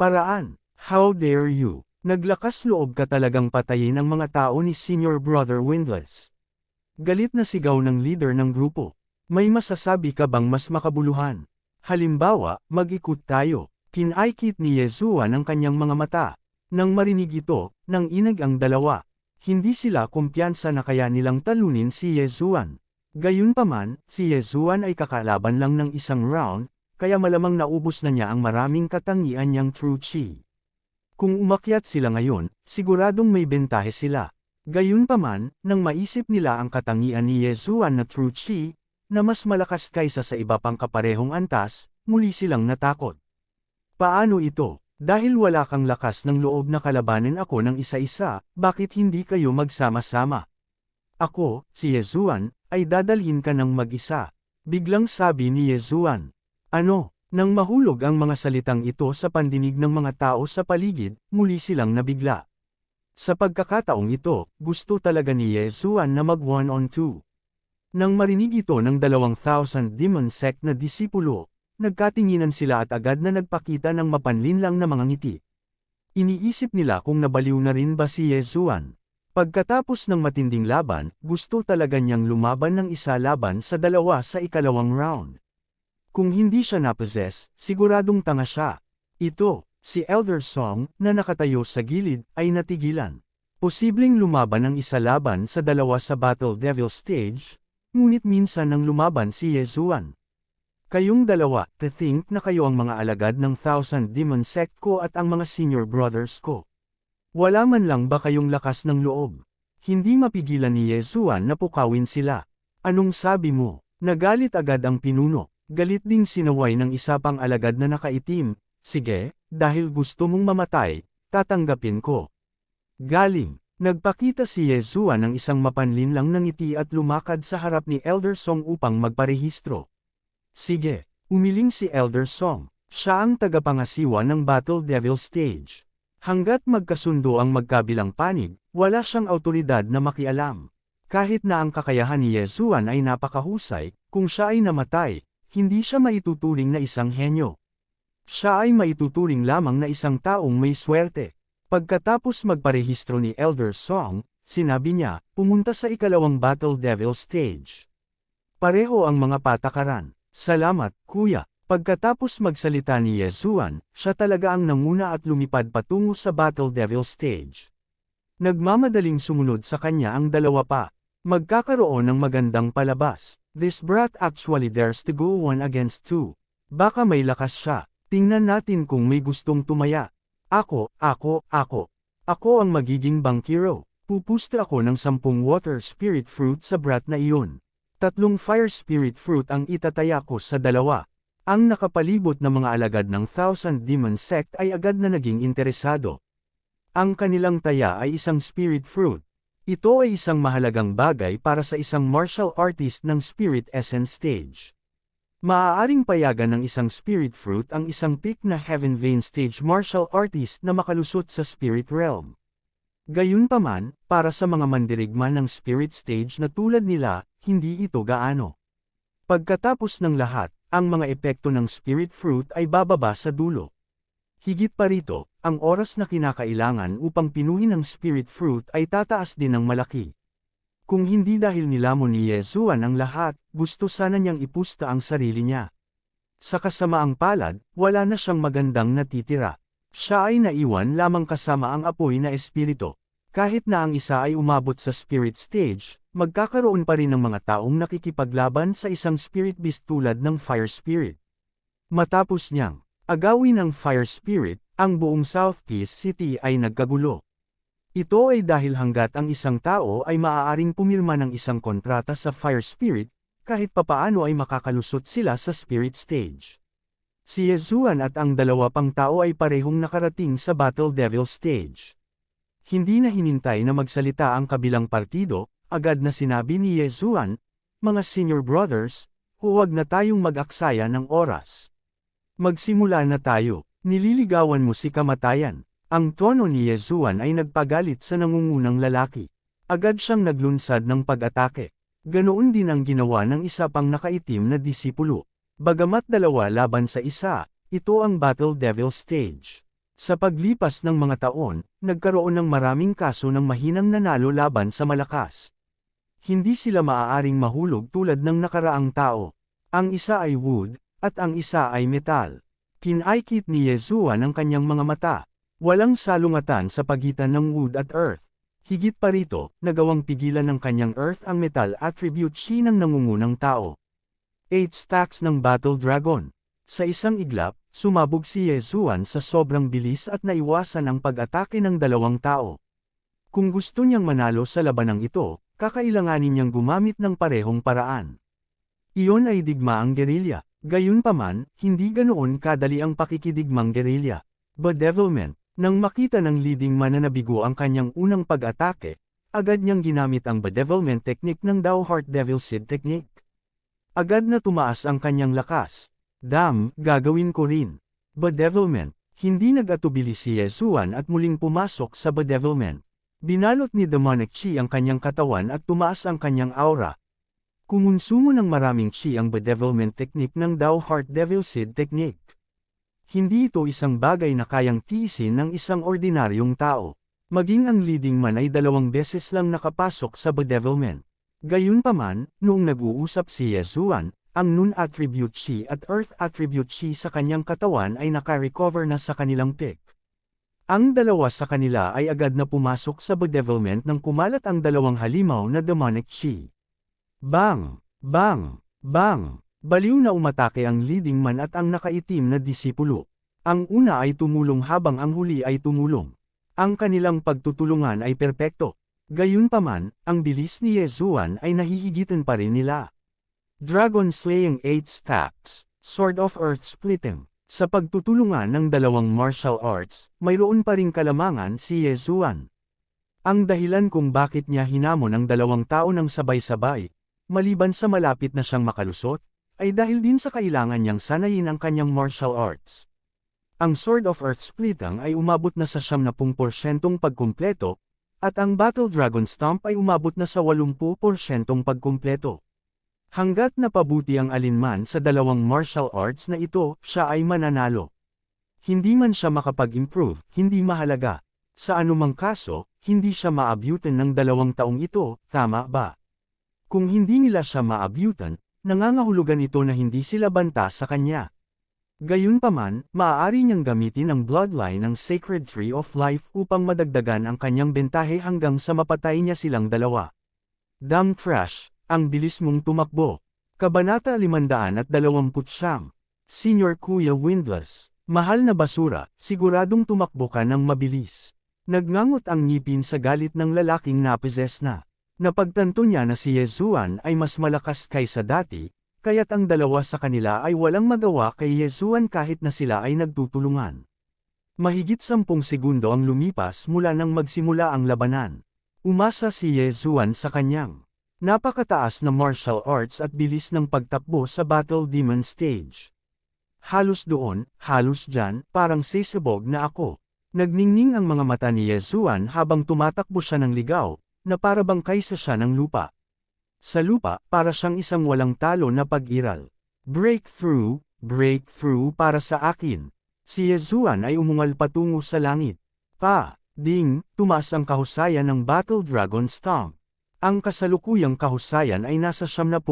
paraan? How dare you? Naglakas loob ka talagang patayin ang mga tao ni Senior Brother Windless. Galit na sigaw ng leader ng grupo. May masasabi ka bang mas makabuluhan? Halimbawa, mag-ikot tayo. Kinaykit ni Yezuan ang kanyang mga mata. Nang marinig ito, nang inag ang 2. Hindi sila kumpiyansa na kaya nilang talunin si Yezuan. Gayunpaman, si Yezuan ay kakalaban lang ng isang round, kaya malamang naubos na niya ang maraming katangian niyang True Chi. Kung umakyat sila ngayon, siguradong may bentahe sila. Gayunpaman, nang maisip nila ang katangian ni Yezuan na True Chi, na mas malakas kaysa sa iba pang kaparehong antas, muli silang natakot. Paano ito? Dahil wala kang lakas ng loob na kalabanin ako ng isa-isa, bakit hindi kayo magsama-sama? Ako, si Yezuan, ay dadalhin ka ng mag-isa. Biglang sabi ni Yezuan. Ano? Nang mahulog ang mga salitang ito sa pandinig ng mga tao sa paligid, muli silang nabigla. Sa pagkakataong ito, gusto talaga ni Yezuan na mag 1-on-2. Nang marinig ito ng 2,000 demon sect na disipulo, nagkatinginan sila at agad na nagpakita ng mapanlinlang na mga ngiti. Iniisip nila kung nabaliw na rin ba si Yezuan. Pagkatapos ng matinding laban, gusto talaga niyang lumaban ng isa laban sa 2 sa ikalawang round. Kung hindi siya napossess, siguradong tanga siya. Ito, si Elder Song, na nakatayo sa gilid, ay natigilan. Posibleng lumaban ng isa laban sa 2 sa Battle Devil stage, ngunit minsan nang lumaban si Yezuan. Kayong 2, to think na kayo ang mga alagad ng 1,000 demon sect ko at ang mga senior brothers ko. Wala man lang ba kayong lakas ng loob? Hindi mapigilan ni Yesuan na pukawin sila. Anong sabi mo? Nagalit agad ang pinuno. Galit ding sinaway ng isa pang alagad na nakaitim. Sige, dahil gusto mong mamatay, tatanggapin ko. Galing. Nagpakita si Yesuan ng isang mapanlinlang na ngiti at lumakad sa harap ni Elder Song upang magparehistro. Sige, umiling si Elder Song. Siya ang tagapangasiwa ng Battle Devil Stage. Hanggat magkasundo ang magkabilang panig, wala siyang awtoridad na makialam. Kahit na ang kakayahan ni Yesuan ay napakahusay, kung siya ay namatay, hindi siya maituturing na isang henyo. Siya ay maituturing lamang na isang taong may swerte. Pagkatapos magparehistro ni Elder Song, sinabi niya, pumunta sa ikalawang Battle Devil Stage. Pareho ang mga patakaran. Salamat, kuya. Pagkatapos magsalita ni Yesuan, siya talaga ang nanguna at lumipad patungo sa Battle Devil Stage. Nagmamadaling sumunod sa kanya ang dalawa pa. Magkakaroon ng magandang palabas. This brat actually dares to go 1 against 2. Baka may lakas siya. Tingnan natin kung may gustong tumaya. Ako ang magiging bankero. Pupuste ako ng 10 water spirit fruit sa brat na iyon. 3 fire spirit fruit ang itataya ko sa dalawa. Ang nakapalibot na mga alagad ng Thousand Demon Sect ay agad na naging interesado. Ang kanilang taya ay isang spirit fruit. Ito ay isang mahalagang bagay para sa isang martial artist ng Spirit Essence Stage. Maaaring payagan ng isang spirit fruit ang isang peak na Heaven Vein Stage martial artist na makalusot sa Spirit Realm. Gayunpaman, para sa mga mandirigma ng Spirit Stage na tulad nila, hindi ito gaano. Pagkatapos ng lahat, ang mga epekto ng Spirit Fruit ay bababa sa dulo. Higit pa rito, ang oras na kinakailangan upang pinuhin ang Spirit Fruit ay tataas din ng malaki. Kung hindi dahil nilamon ni Yesuan ang lahat, gusto sana niyang ipusta ang sarili niya. Sa kasamaang palad, wala na siyang magandang natitira. Siya ay naiwan lamang kasama ang apoy na espiritu. Kahit na ang isa ay umabot sa Spirit Stage, magkakaroon pa rin ng mga taong nakikipaglaban sa isang Spirit Beast tulad ng Fire Spirit. Matapos niyang agawin ang Fire Spirit, ang buong South Peace City ay nagkagulo. Ito ay dahil hanggat ang isang tao ay maaaring pumirma ng isang kontrata sa Fire Spirit, kahit papaano ay makakalusot sila sa Spirit Stage. Si Yesuan at ang dalawa pang tao ay parehong nakarating sa Battle Devil Stage. Hindi na hinintay na magsalita ang kabilang partido, agad na sinabi ni Yesuan, mga senior brothers, huwag na tayong mag-aksaya ng oras. Magsimula na tayo, nililigawan mo si kamatayan. Ang tono ni Yesuan ay nagpagalit sa nangungunang lalaki. Agad siyang naglunsad ng pag-atake. Ganoon din ang ginawa ng isa pang nakaitim na disipulo. Bagamat dalawa laban sa isa, ito ang Battle Devil Stage. Sa paglipas ng mga taon, nagkaroon ng maraming kaso ng mahinang nanalo laban sa malakas. Hindi sila maaaring mahulog tulad ng nakaraang tao. Ang isa ay wood, at ang isa ay metal. Kinaikit ni Yesuan ang kanyang mga mata. Walang salungatan sa pagitan ng wood at earth. Higit pa rito, nagawang pigilan ng kanyang earth ang metal attribute chi ng nangungunang tao. 8 stacks ng Battle Dragon. Sa isang iglap, sumabog si Yesuan sa sobrang bilis at naiwasan ang pag-atake ng dalawang tao. Kung gusto niyang manalo sa labanang ito, kakailanganin niyang gumamit ng parehong paraan. Iyon ay digmaang gerilya. Gayunpaman, hindi ganoon kadali ang pakikidigmang gerilya. Bedevilment. Nang makita ng leading man na nabigo ang kanyang unang pag-atake, agad niyang ginamit ang bedevilment technique ng Dao Heart Devil Seed technique. Agad na tumaas ang kanyang lakas. Gagawin ko rin. Bedevilment. Hindi nag-atubili si Yesuan at muling pumasok sa bedevilment. Binalot ni demonic chi ang kanyang katawan at tumaas ang kanyang aura. Kumonsumo ng maraming chi ang bedevilment technique ng Dao Heart Devil Seed technique. Hindi ito isang bagay na kayang tiisin ng isang ordinaryong tao. Maging ang leading man ay 2 beses lang nakapasok sa bedevilment. Gayunpaman, noong nag-uusap si Yesuan, ang Noon attribute chi at Earth attribute chi sa kanyang katawan ay naka-recover na sa kanilang peak. Ang dalawa sa kanila ay agad na pumasok sa bedevilment nang kumalat ang 2 halimaw na demonic chi. Bang! Bang! Bang! Baliw na umatake ang leading man at ang nakaitim na disipulo. Ang una ay tumulong habang ang huli ay tumulong. Ang kanilang pagtutulungan ay perpekto. Gayunpaman, ang bilis ni Yezuan ay nahihigitan pa rin nila. Dragon Slaying 8 Stacks, Sword of Earth Splitting. Sa pagtutulungan ng dalawang martial arts, mayroon pa ring kalamangan si Yezuan. Ang dahilan kung bakit niya hinamon ang dalawang tao ng sabay-sabay, maliban sa malapit na siyang makalusot, ay dahil din sa kailangan niyang sanayin ang kanyang martial arts. Ang Sword of Earth Splitting ay umabot na sa 70% pagkumpleto, at ang Battle Dragon Stomp ay umabot na sa 80% pagkumpleto. Hanggat napabuti ang alinman sa dalawang martial arts na ito, siya ay mananalo. Hindi man siya makapag-improve, hindi mahalaga. Sa anumang kaso, hindi siya maabyutan ng 2 taong ito, tama ba? Kung hindi nila siya maabyutan, nangangahulugan ito na hindi sila banta sa kanya. Gayunpaman, maaari niyang gamitin ang bloodline ng Sacred Tree of Life upang madagdagan ang kanyang bentahe hanggang sa mapatay niya silang dalawa. Damn trash, ang bilis mong tumakbo. Kabanata 529. Senior Kuya Windless. Mahal na basura, siguradong tumakbo ka ng mabilis. Nagngangot ang ngipin sa galit ng lalaking napizes na. Napagtanto niya na si Yezuan ay mas malakas kaysa dati, kaya't ang dalawa sa kanila ay walang magawa kay Yezuan kahit na sila ay nagtutulungan. Mahigit 10 segundo ang lumipas mula nang magsimula ang labanan. Umasa si Yezuan sa kanyang napakataas na martial arts at bilis ng pagtakbo sa Battle Demon Stage. Halos doon, halos dyan, parang sisibog na ako. Nagningning ang mga mata ni Yezuan habang tumatakbo siya ng ligaw, na parabang kaysa siya ng lupa. Sa lupa, para siyang isang walang talo na pag-iral. Breakthrough, breakthrough para sa akin. Si Yezuan ay umungal patungo sa langit. Ding, tumaas ang kahusayan ng Battle Dragon Stomp. Ang kasalukuyang kahusayan ay nasa 70%.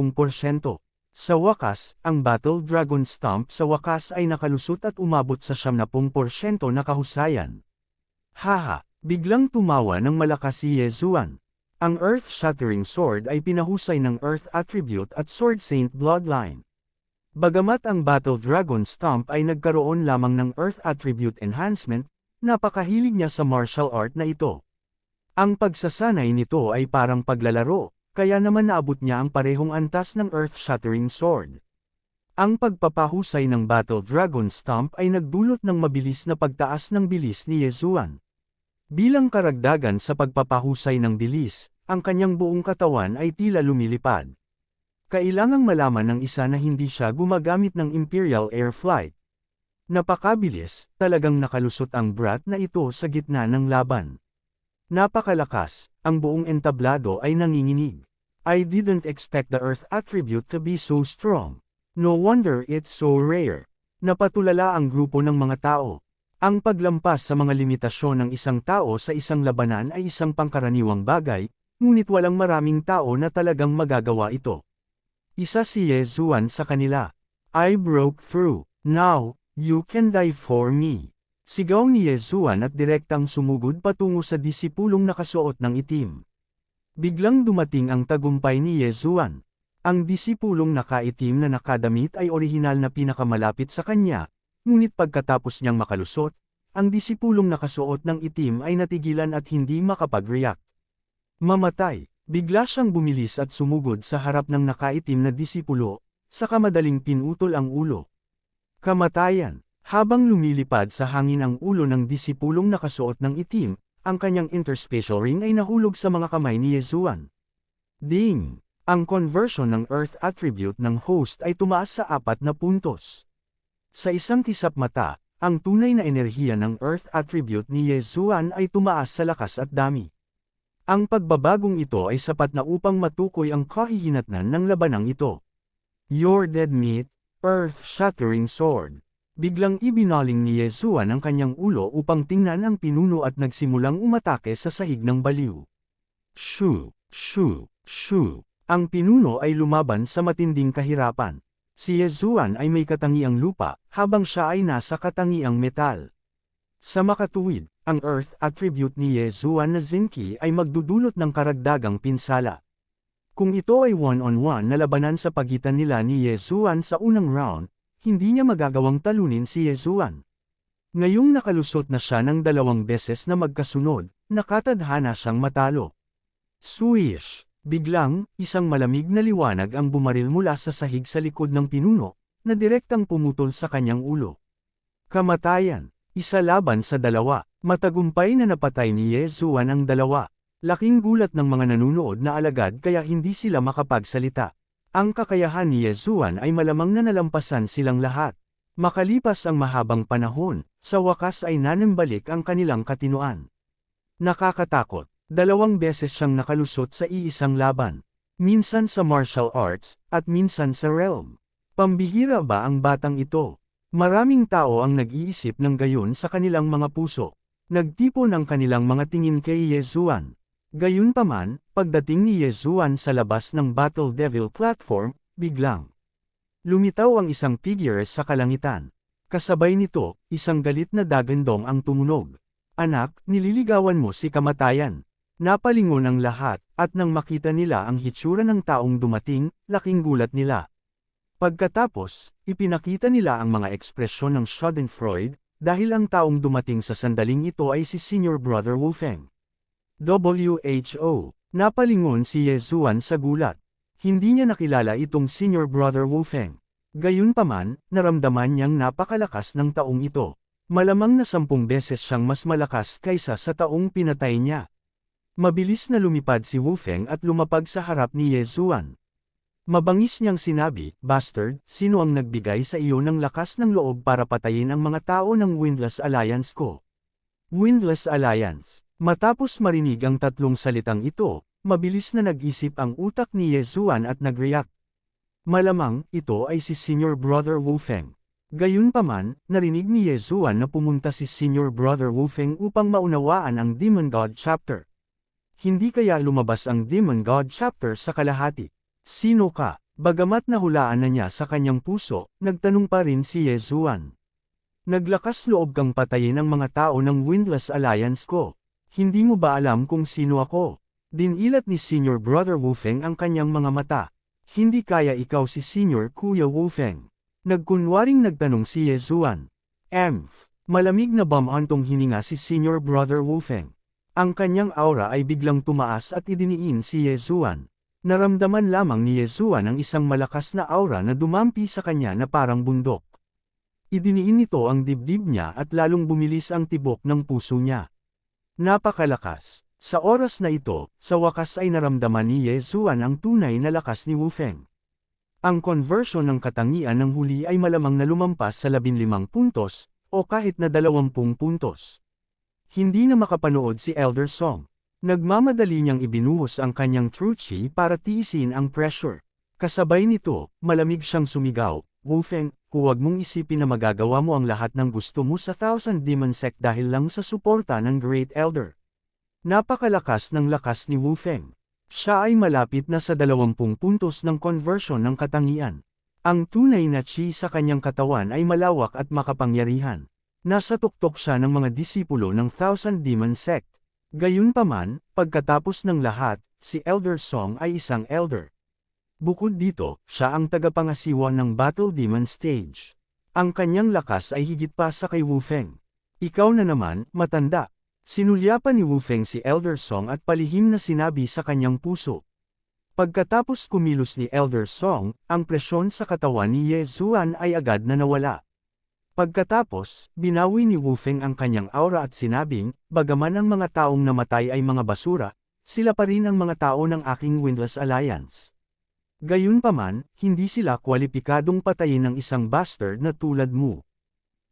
Sa wakas, ang Battle Dragon Stomp sa wakas ay nakalusot at umabot sa 70% na kahusayan. Haha, biglang tumawa ng malakas si Yezuan. Ang Earth-Shattering Sword ay pinahusay ng Earth Attribute at Sword Saint Bloodline. Bagamat ang Battle Dragon Stomp ay nagkaroon lamang ng Earth Attribute Enhancement, napakahilig niya sa martial art na ito. Ang pagsasanay nito ay parang paglalaro, kaya naman naabot niya ang parehong antas ng Earth-Shattering Sword. Ang pagpapahusay ng Battle Dragon Stomp ay nagdulot ng mabilis na pagtaas ng bilis ni Yezuan. Bilang karagdagan sa pagpapahusay ng bilis, ang kanyang buong katawan ay tila lumilipad. Kailangang malaman ng isa na hindi siya gumagamit ng Imperial Air Flight. Napakabilis, talagang nakalusot ang brat na ito sa gitna ng laban. Napakalakas, ang buong entablado ay nanginginig. I didn't expect the Earth Attribute to be so strong. No wonder it's so rare. Napatulala ang grupo ng mga tao. Ang paglampas sa mga limitasyon ng isang tao sa isang labanan ay isang pangkaraniwang bagay, ngunit walang maraming tao na talagang magagawa ito. Isa si Yezuan sa kanila. I broke through. Now, you can die for me. Sigaw ni Yezuan at direktang sumugod patungo sa disipulong nakasuot ng itim. Biglang dumating ang tagumpay ni Yezuan. Ang disipulong nakaitim na nakadamit ay orihinal na pinakamalapit sa kanya, ngunit pagkatapos niyang makalusot, ang disipulong nakasuot ng itim ay natigilan at hindi makapag-react. Mamatay, bigla siyang bumilis at sumugod sa harap ng nakaitim na disipulo, saka madaling pinutol ang ulo. Kamatayan, habang lumilipad sa hangin ang ulo ng disipulong nakasuot ng itim, ang kanyang interspatial ring ay nahulog sa mga kamay ni Yezuan. Ding! Ang conversion ng Earth Attribute ng host ay tumaas sa 4 na puntos. Sa isang kisap mata, ang tunay na enerhiya ng Earth Attribute ni Yezuan ay tumaas sa lakas at dami. Ang pagbabagong ito ay sapat na upang matukoy ang kahihinatnan ng labanang ito. Your dead meat, Earth-Shattering Sword. Biglang ibinaling ni Yezuan ang kanyang ulo upang tingnan ang pinuno at nagsimulang umatake sa sahig ng baliw. Shoo! Shoo! Shoo! Ang pinuno ay lumaban sa matinding kahirapan. Si Yezuan ay may katangiang lupa, habang siya ay nasa katangiang metal. Sa makatuwid, ang Earth Attribute ni Yezuan na Zinki ay magdudulot ng karagdagang pinsala. Kung ito ay one-on-one na labanan sa pagitan nila ni Yezuan sa unang round, hindi niya magagawang talunin si Yezuan. Ngayong nakalusot na siya ng 2 beses na magkasunod, nakatadhana siyang matalo. Swish! Biglang, isang malamig na liwanag ang bumaril mula sa sahig sa likod ng pinuno, na direktang pumutol sa kanyang ulo. Kamatayan! Isa laban sa dalawa. Matagumpay na napatay ni Ye Zuan ang dalawa. Laking gulat ng mga nanunood na alagad kaya hindi sila makapagsalita. Ang kakayahan ni Ye Zuan ay malamang na nalampasan silang lahat. Makalipas ang mahabang panahon, sa wakas ay nanambalik ang kanilang katinoan. Nakakatakot. 2 beses siyang nakalusot sa iisang laban. Minsan sa martial arts, at minsan sa realm. Pambihira ba ang batang ito? Maraming tao ang nag-iisip ng gayon sa kanilang mga puso. Nagtipon ang kanilang mga tingin kay Ye Zuan. Gayunpaman, pagdating ni Ye Zuan sa labas ng Battle Devil platform, biglang lumitaw ang isang figure sa kalangitan. Kasabay nito, isang galit na dagandong ang tumunog. Anak, nililigawan mo si kamatayan. Napalingon ang lahat, at nang makita nila ang hitsura ng taong dumating, laking gulat nila. Pagkatapos, ipinakita nila ang mga ekspresyon ng Schadenfreude, dahil ang taong dumating sa sandaling ito ay si Senior Brother Wu Feng. WHO. Napalingon si Ye Zuan sa gulat. Hindi niya nakilala itong Senior Brother Wu Feng. Gayunpaman, naramdaman niyang napakalakas ng taong ito. Malamang na 10 beses siyang mas malakas kaysa sa taong pinatay niya. Mabilis na lumipad si Wu Feng at lumapag sa harap ni Ye Zuan. Mabangis niyang sinabi, "Bastard, sino ang nagbigay sa iyo ng lakas ng loob para patayin ang mga tao ng Windless Alliance ko?" Windless Alliance. Matapos marinig ang tatlong salitang ito, mabilis na nag-isip ang utak ni Ye Zuan at nag-react. Malamang, ito ay si Senior Brother Wu Feng. Gayunpaman, narinig ni Ye Zuan na pumunta si Senior Brother Wu Feng upang maunawaan ang Demon God Chapter. Hindi kaya lumabas ang Demon God Chapter sa kalahati? Sino ka? Bagamat nahulaan na niya sa kanyang puso, nagtanong pa rin si Ye Zuan. Naglakas loob kang patayin ang mga tao ng Windless Alliance ko. Hindi mo ba alam kung sino ako? Dinilat ni Senior Brother Wu Feng ang kanyang mga mata. Hindi kaya ikaw si Senior Kuya Wu Feng. Nagkunwaring nagtanong si Ye Zuan. Malamig na bamantong hininga si Senior Brother Wu Feng. Ang kanyang aura ay biglang tumaas at idiniin si Ye Zuan. Naramdaman lamang ni Ye Zuan ang isang malakas na aura na dumampi sa kanya na parang bundok. Idiniin nito ang dibdib niya at lalong bumilis ang tibok ng puso niya. Napakalakas. Sa oras na ito, sa wakas ay naramdaman ni Ye Zuan ang tunay na lakas ni Wu Feng. Ang conversion ng katangian ng huli ay malamang na lumampas sa 15 puntos, o kahit na 20 puntos. Hindi na makapanood si Elder Song. Nagmamadali niyang ibinuhos ang kanyang true chi para tiisin ang pressure. Kasabay nito, malamig siyang sumigaw, "Wu Feng, huwag mong isipin na magagawa mo ang lahat ng gusto mo sa Thousand Demon Sect dahil lang sa suporta ng Great Elder." Napakalakas ng lakas ni Wu Feng. Siya ay malapit na sa 20 puntos ng conversion ng katangian. Ang tunay na chi sa kanyang katawan ay malawak at makapangyarihan. Nasa tuktok siya ng mga disipulo ng Thousand Demon Sect. Gayunpaman, pagkatapos ng lahat, si Elder Song ay isang elder. Bukod dito, siya ang tagapangasiwa ng Battle Demon Stage. Ang kanyang lakas ay higit pa sa kay Wu Feng. Ikaw na naman, matanda. Sinulyapan ni Wu Feng si Elder Song at palihim na sinabi sa kanyang puso. Pagkatapos kumilos ni Elder Song, ang presyon sa katawan ni Ye Zuan ay agad na nawala. Pagkatapos, binawi ni Wu Feng ang kanyang aura at sinabing, "Bagaman ang mga taong namatay ay mga basura, sila pa rin ang mga tao ng aking Windless Alliance. Gayunpaman, hindi sila kwalipikadong patayin ng isang bastard na tulad mo."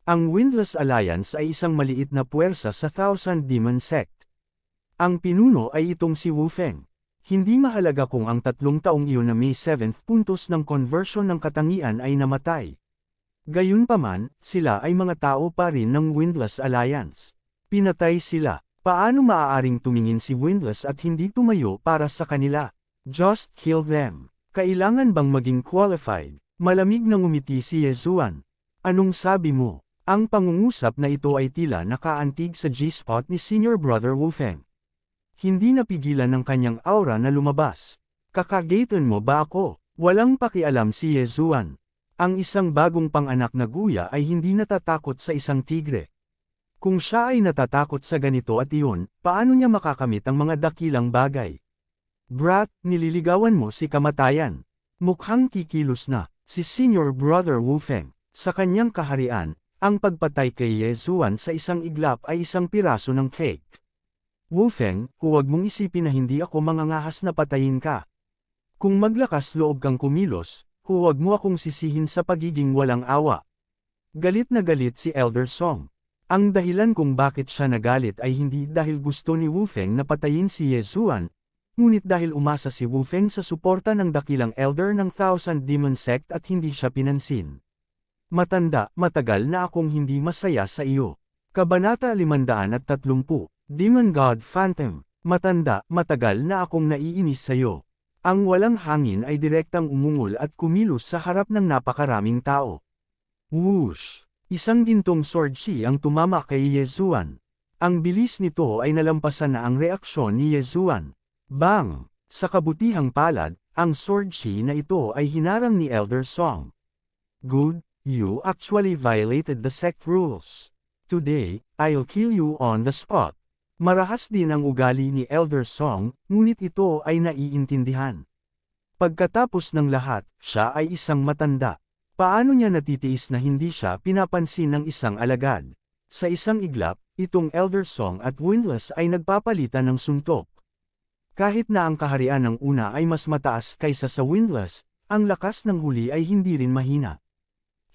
Ang Windless Alliance ay isang maliit na puwersa sa Thousand Demon Sect. Ang pinuno ay itong si Wu Feng. Hindi mahalaga kung ang 3 taong iyon na may 7th puntos ng conversion ng katangian ay namatay. Gayunpaman, sila ay mga tao pa rin ng Windless Alliance. Pinatay sila. Paano maaaring tumingin si Windless at hindi tumayo para sa kanila? Just kill them. Kailangan bang maging qualified? Malamig na ngumiti si Ye Zuan. Anong sabi mo? Ang pangungusap na ito ay tila nakaantig sa G-spot ni Senior Brother Wu Feng. Hindi napigilan ng kanyang aura na lumabas. Kakagatan mo ba ako? Walang pakialam si Ye Zuan. Ang isang bagong panganak na guya ay hindi natatakot sa isang tigre. Kung siya ay natatakot sa ganito at iyon, paano niya makakamit ang mga dakilang bagay? Brat, nililigawan mo si kamatayan. Mukhang kikilos na, si Senior Brother Wu Feng. Sa kanyang kaharian, ang pagpatay kay Ye Zuan sa isang iglap ay isang piraso ng cake. Wu Feng, huwag mong isipin na hindi ako mangangahas na patayin ka. Kung maglakas loob kang kumilos, huwag mo akong sisihin sa pagiging walang awa. Galit na galit si Elder Song. Ang dahilan kung bakit siya nagalit ay hindi dahil gusto ni Wu Feng na patayin si Ye Zuan, ngunit dahil umasa si Wu Feng sa suporta ng dakilang elder ng Thousand Demon Sect at hindi siya pinansin. Matanda, matagal na akong hindi masaya sa iyo. Kabanata 530, Demon God Phantom. Matanda, matagal na akong naiinis sa iyo. Ang walang hangin ay direktang umungol at kumilos sa harap ng napakaraming tao. Whoosh! Isang gintong sword shi ang tumama kay Ye Zuan. Ang bilis nito ay nalampasan na ang reaksyon ni Ye Zuan. Bang! Sa kabutihang palad, ang sword shi na ito ay hinarang ni Elder Song. Good, you actually violated the sect rules. Today, I'll kill you on the spot. Marahas din ang ugali ni Elder Song, ngunit ito ay naiintindihan. Pagkatapos ng lahat, siya ay isang matanda. Paano niya natitiis na hindi siya pinapansin ng isang alagad? Sa isang iglap, itong Elder Song at Windless ay nagpapalitan ng suntok. Kahit na ang kaharian ng una ay mas mataas kaysa sa Windless, ang lakas ng huli ay hindi rin mahina.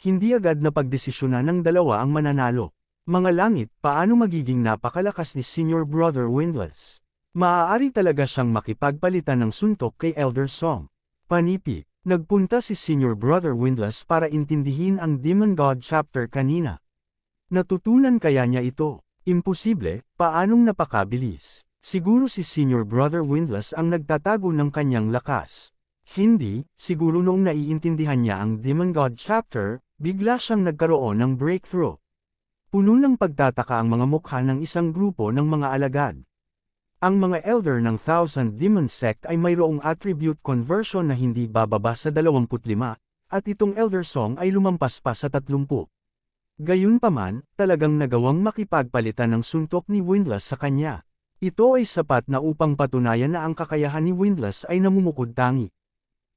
Hindi agad na pagdesisyonan ng dalawa ang mananalo. Mga langit, paano magiging napakalakas ni Senior Brother Windless? Maaari talaga siyang makipagpalitan ng suntok kay Elder Song. Panipi, nagpunta si Senior Brother Windless para intindihin ang Demon God chapter kanina. Natutunan kaya niya ito? Imposible, paanong napakabilis? Siguro si Senior Brother Windless ang nagtatago ng kanyang lakas. Hindi, siguro noong naiintindihan niya ang Demon God chapter, bigla siyang nagkaroon ng breakthrough. Puno ng pagtataka ang mga mukha ng isang grupo ng mga alagad. Ang mga elder ng Thousand Demon Sect ay mayroong attribute conversion na hindi bababa sa 25, at itong Elder Song ay lumampas pa sa 30. Gayunpaman, talagang nagawang makipagpalitan ng suntok ni Windless sa kanya. Ito ay sapat na upang patunayan na ang kakayahan ni Windless ay namumukod-tangi.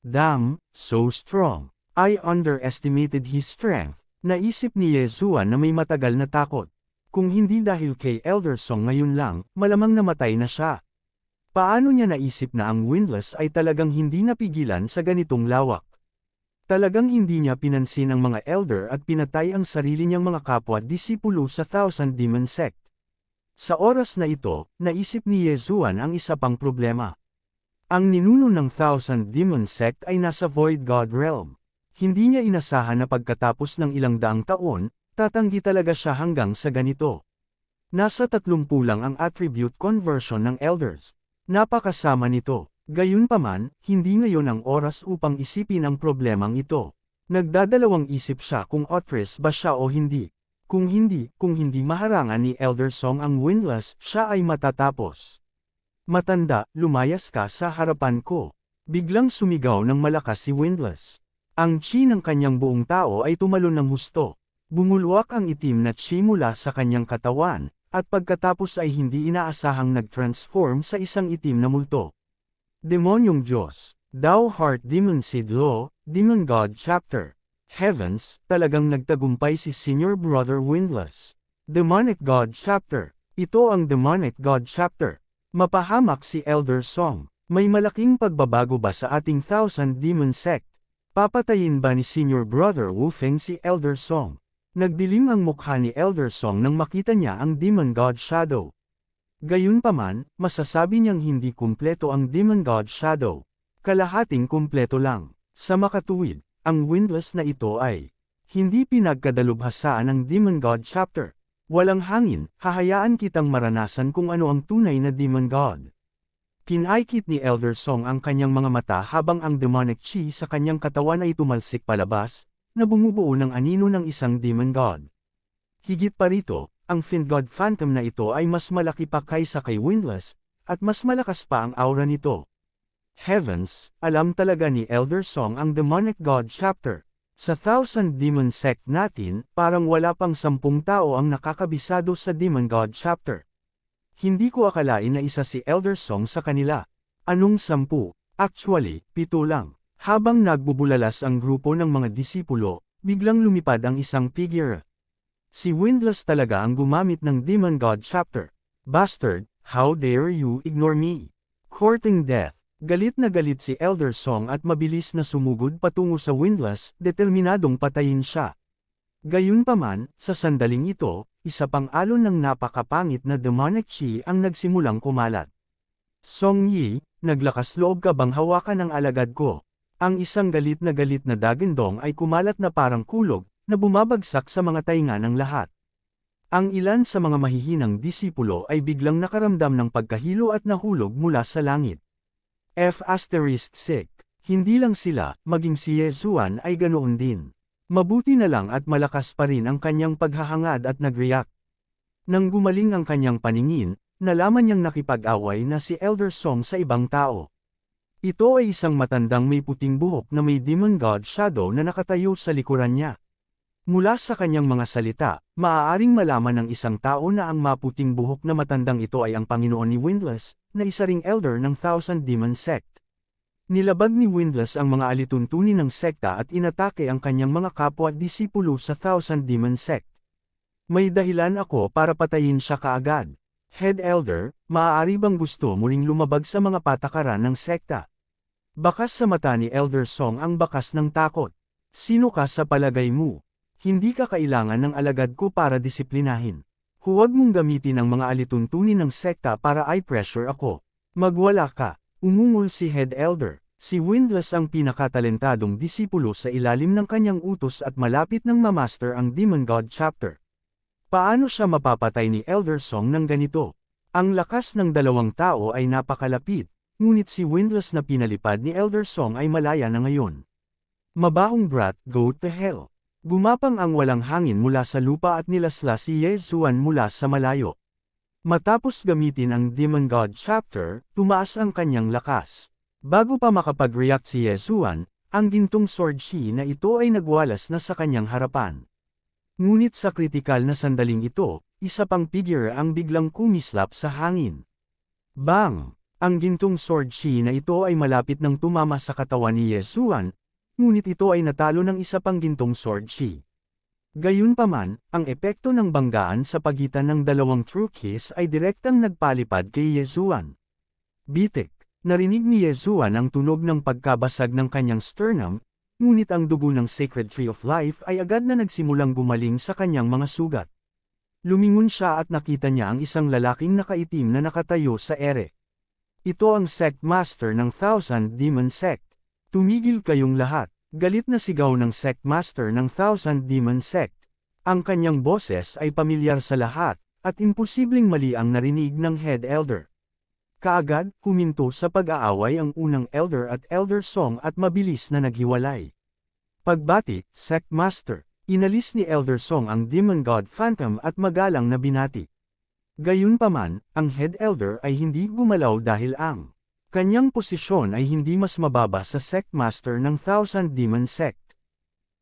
Damn, so strong. I underestimated his strength. Naisip ni Ye Zuan na may matagal na takot. Kung hindi dahil kay Elder Song ngayon lang, malamang namatay na siya. Paano niya naisip na ang Windless ay talagang hindi napigilan sa ganitong lawak? Talagang hindi niya pinansin ang mga elder at pinatay ang sarili niyang mga kapwa-disipulo sa Thousand Demon Sect. Sa oras na ito, naisip ni Ye Zuan ang isa pang problema. Ang ninuno ng Thousand Demon Sect ay nasa Void God Realm. Hindi niya inasahan na pagkatapos ng ilang daang taon, tatanggi talaga siya hanggang sa ganito. Nasa 30 lang ang attribute conversion ng elders. Napakasama nito. Gayunpaman, hindi ngayon ang oras upang isipin ang problemang ito. Nagdadalawang isip siya kung outrest ba siya o hindi. Kung hindi maharangan ni Elder Song ang Windless, siya ay matatapos. Matanda, lumayas ka sa harapan ko. Biglang sumigaw ng malakas si Windless. Ang chi ng kanyang buong tao ay tumalon ng husto. Bumulwak ang itim na chi mula sa kanyang katawan, at pagkatapos ay hindi inaasahang nag-transform sa isang itim na multo. Demonyong Diyos, Thou Heart Demon Seed Law, Demon God Chapter. Heavens, talagang nagtagumpay si Senior Brother Windless. Demonic God Chapter. Ito ang Demonic God Chapter. Mapahamak si Elder Song. May malaking pagbabago ba sa ating Thousand Demon Sect? Papatayin ba ni Senior Brother Wu Feng si Elder Song? Nagdilim ang mukha ni Elder Song nang makita niya ang Demon God Shadow. Gayunpaman, masasabi niyang hindi kumpleto ang Demon God Shadow. Kalahating kumpleto lang. Sa makatuwid, ang Windless na ito ay hindi pinagkadalubhasaan ng Demon God Chapter. Walang hangin, hahayaan kitang maranasan kung ano ang tunay na Demon God. Kinaikit ni Elder Song ang kanyang mga mata habang ang demonic chi sa kanyang katawan ay tumalsik palabas, na bumubuo ng anino ng isang Demon God. Higit pa rito, ang Fiend God Phantom na ito ay mas malaki pa kaysa kay Windless, at mas malakas pa ang aura nito. Heavens, alam talaga ni Elder Song ang Demonic God Chapter. Sa Thousand Demon Sect natin, parang wala pang 10 tao ang nakakabisado sa Demon God Chapter. Hindi ko akalain na isa si Elder Song sa kanila. Anong 10? Actually, 7 lang. Habang nagbubulalas ang grupo ng mga disipulo, biglang lumipad ang isang figure. Si Windlass talaga ang gumamit ng Demon God chapter. Bastard, how dare you ignore me? Courting death. Galit na galit si Elder Song at mabilis na sumugod patungo sa Windlass, determinadong patayin siya. Gayunpaman, sa sandaling ito, isa pang alon ng napakapangit na demonic chi ang nagsimulang kumalat. Song Yi, naglakas loob ka bang hawakan ang alagad ko? Ang isang galit na dagandong ay kumalat na parang kulog, na bumabagsak sa mga tainga ng lahat. Ang ilan sa mga mahihinang disipulo ay biglang nakaramdam ng pagkahilo at nahulog mula sa langit. F***sick. Hindi lang sila, maging si Yezuan ay ganoon din. Mabuti na lang at malakas pa rin ang kanyang paghahangad at nag-react. Nang gumaling ang kanyang paningin, nalaman niyang nakipag-away na si Elder Song sa ibang tao. Ito ay isang matandang may puting buhok na may Demon God Shadow na nakatayo sa likuran niya. Mula sa kanyang mga salita, maaaring malaman ng isang tao na ang maputing buhok na matandang ito ay ang Panginoon ni Windlass, na isa ring elder ng Thousand Demon Sect. Nilabag ni Windlass ang mga alituntunin ng sekta at inatake ang kanyang mga kapwa at disipulo sa Thousand Demon Sect. May dahilan ako para patayin siya kaagad. Head Elder, maaari bang gusto mo ring lumabag sa mga patakaran ng sekta? Bakas sa mata ni Elder Song ang bakas ng takot. Sino ka sa palagay mo? Hindi ka kailangan ng alagad ko para disiplinahin. Huwag mong gamitin ang mga alituntunin ng sekta para i-pressure ako. Magwala ka. Umungol si Head Elder. Si Windlass ang pinakatalentadong disipulo sa ilalim ng kanyang utos at malapit ng mamaster ang Demon God chapter. Paano siya mapapatay ni Elder Song ng ganito? Ang lakas ng dalawang tao ay napakalapit, ngunit si Windlass na pinalipad ni Elder Song ay malaya na ngayon. Mabahong brat, go to hell. Gumapang ang walang hangin mula sa lupa at nilasla si Yezuan mula sa malayo. Matapos gamitin ang Demon God chapter, tumaas ang kanyang lakas. Bago pa makapag-react si Yezuan, ang gintong sword chi na ito ay nagwalas na sa kanyang harapan. Ngunit sa kritikal na sandaling ito, isa pang figure ang biglang kumislap sa hangin. Bang! Ang gintong sword chi na ito ay malapit nang tumama sa katawan ni Yezuan, ngunit ito ay natalo ng isa pang gintong sword chi. Gayunpaman, ang epekto ng banggaan sa pagitan ng dalawang true kiss ay direktang nagpalipad kay Yezuan. Bitik! Narinig ni Yezuan ang tunog ng pagkabasag ng kanyang sternum, ngunit ang dugo ng Sacred Tree of Life ay agad na nagsimulang gumaling sa kanyang mga sugat. Lumingon siya at nakita niya ang isang lalaking nakaitim na nakatayo sa ere. Ito ang Sect Master ng Thousand Demon Sect. Tumigil kayong lahat, galit na sigaw ng Sect Master ng Thousand Demon Sect. Ang kanyang boses ay pamilyar sa lahat, at imposibleng mali ang narinig ng Head Elder. Kaagad, huminto sa pag-aaway ang unang Elder at Elder Song at mabilis na naghiwalay. Pagbati, Sect Master, inalis ni Elder Song ang Demon God Phantom at magalang na binati. Gayunpaman, ang Head Elder ay hindi gumalaw dahil ang kanyang posisyon ay hindi mas mababa sa Sect Master ng Thousand Demon Sect.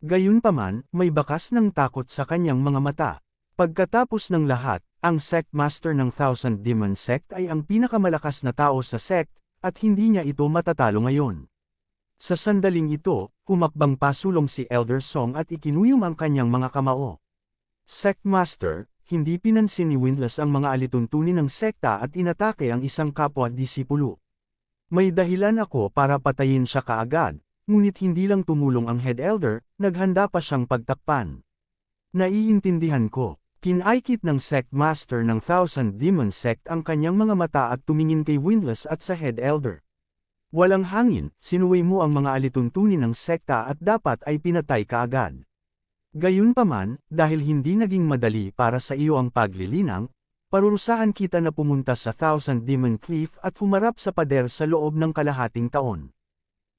Gayunpaman, may bakas ng takot sa kanyang mga mata. Pagkatapos ng lahat, ang Sect Master ng Thousand Demon Sect ay ang pinakamalakas na tao sa sect, at hindi niya ito matatalo ngayon. Sa sandaling ito, humakbang pasulong si Elder Song at ikinuyom ang kanyang mga kamao. Sect Master, hindi pinansin ni Windlass ang mga alituntunin ng sekta at inatake ang isang kapwa disipulo. May dahilan ako para patayin siya kaagad, ngunit hindi lang tumulong ang Head Elder, naghanda pa siyang pagtakpan. Naiintindihan ko. Kinaikit ng Sect Master ng Thousand Demon Sect ang kanyang mga mata at tumingin kay Windlass at sa Head Elder. Walang hangin, sinuway mo ang mga alituntunin ng sekta at dapat ay pinatay kaagad. Gayunpaman, dahil hindi naging madali para sa iyo ang paglilinang, parurusahan kita na pumunta sa Thousand Demon Cliff at humarap sa pader sa loob ng kalahating taon.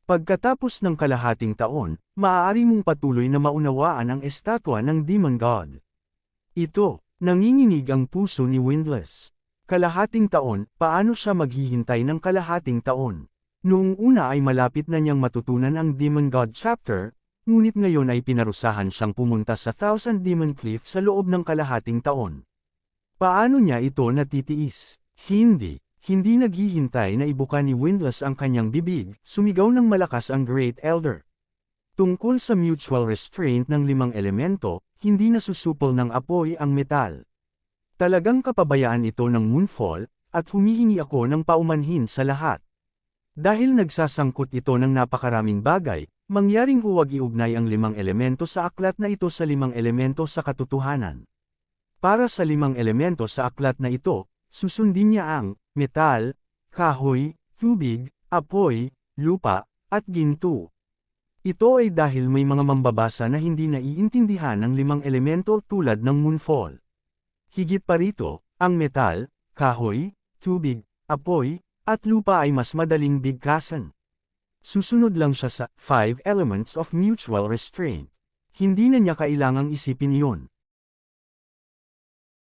Pagkatapos ng kalahating taon, maaari mong patuloy na maunawaan ang estatwa ng Demon God. Ito, nanginginig ang puso ni Windlass. Kalahating taon, paano siya maghihintay ng kalahating taon? Noong una ay malapit na niyang matutunan ang Demon God chapter, ngunit ngayon ay pinarusahan siyang pumunta sa Thousand Demon Cliff sa loob ng kalahating taon. Paano niya ito natitiis? Hindi naghihintay na ibuka ni Windlass ang kanyang bibig, sumigaw ng malakas ang Great Elder. Tungkol sa mutual restraint ng 5 elemento, hindi nasusupol ng apoy ang metal. Talagang kapabayaan ito ng Moonfall, at humihingi ako ng paumanhin sa lahat. Dahil nagsasangkot ito ng napakaraming bagay, mangyaring huwag iugnay ang 5 elemento sa aklat na ito sa 5 elemento sa katotohanan. Para sa 5 elemento sa aklat na ito, susundin niya ang metal, kahoy, tubig, apoy, lupa, at ginto. Ito ay dahil may mga mambabasa na hindi naiintindihan ang 5 elemento tulad ng Moonfall. Higit pa rito, ang metal, kahoy, tubig, apoy, at lupa ay mas madaling bigkasan. Susunod lang siya sa 5 elements of mutual restraint. Hindi na niya kailangang isipin iyon.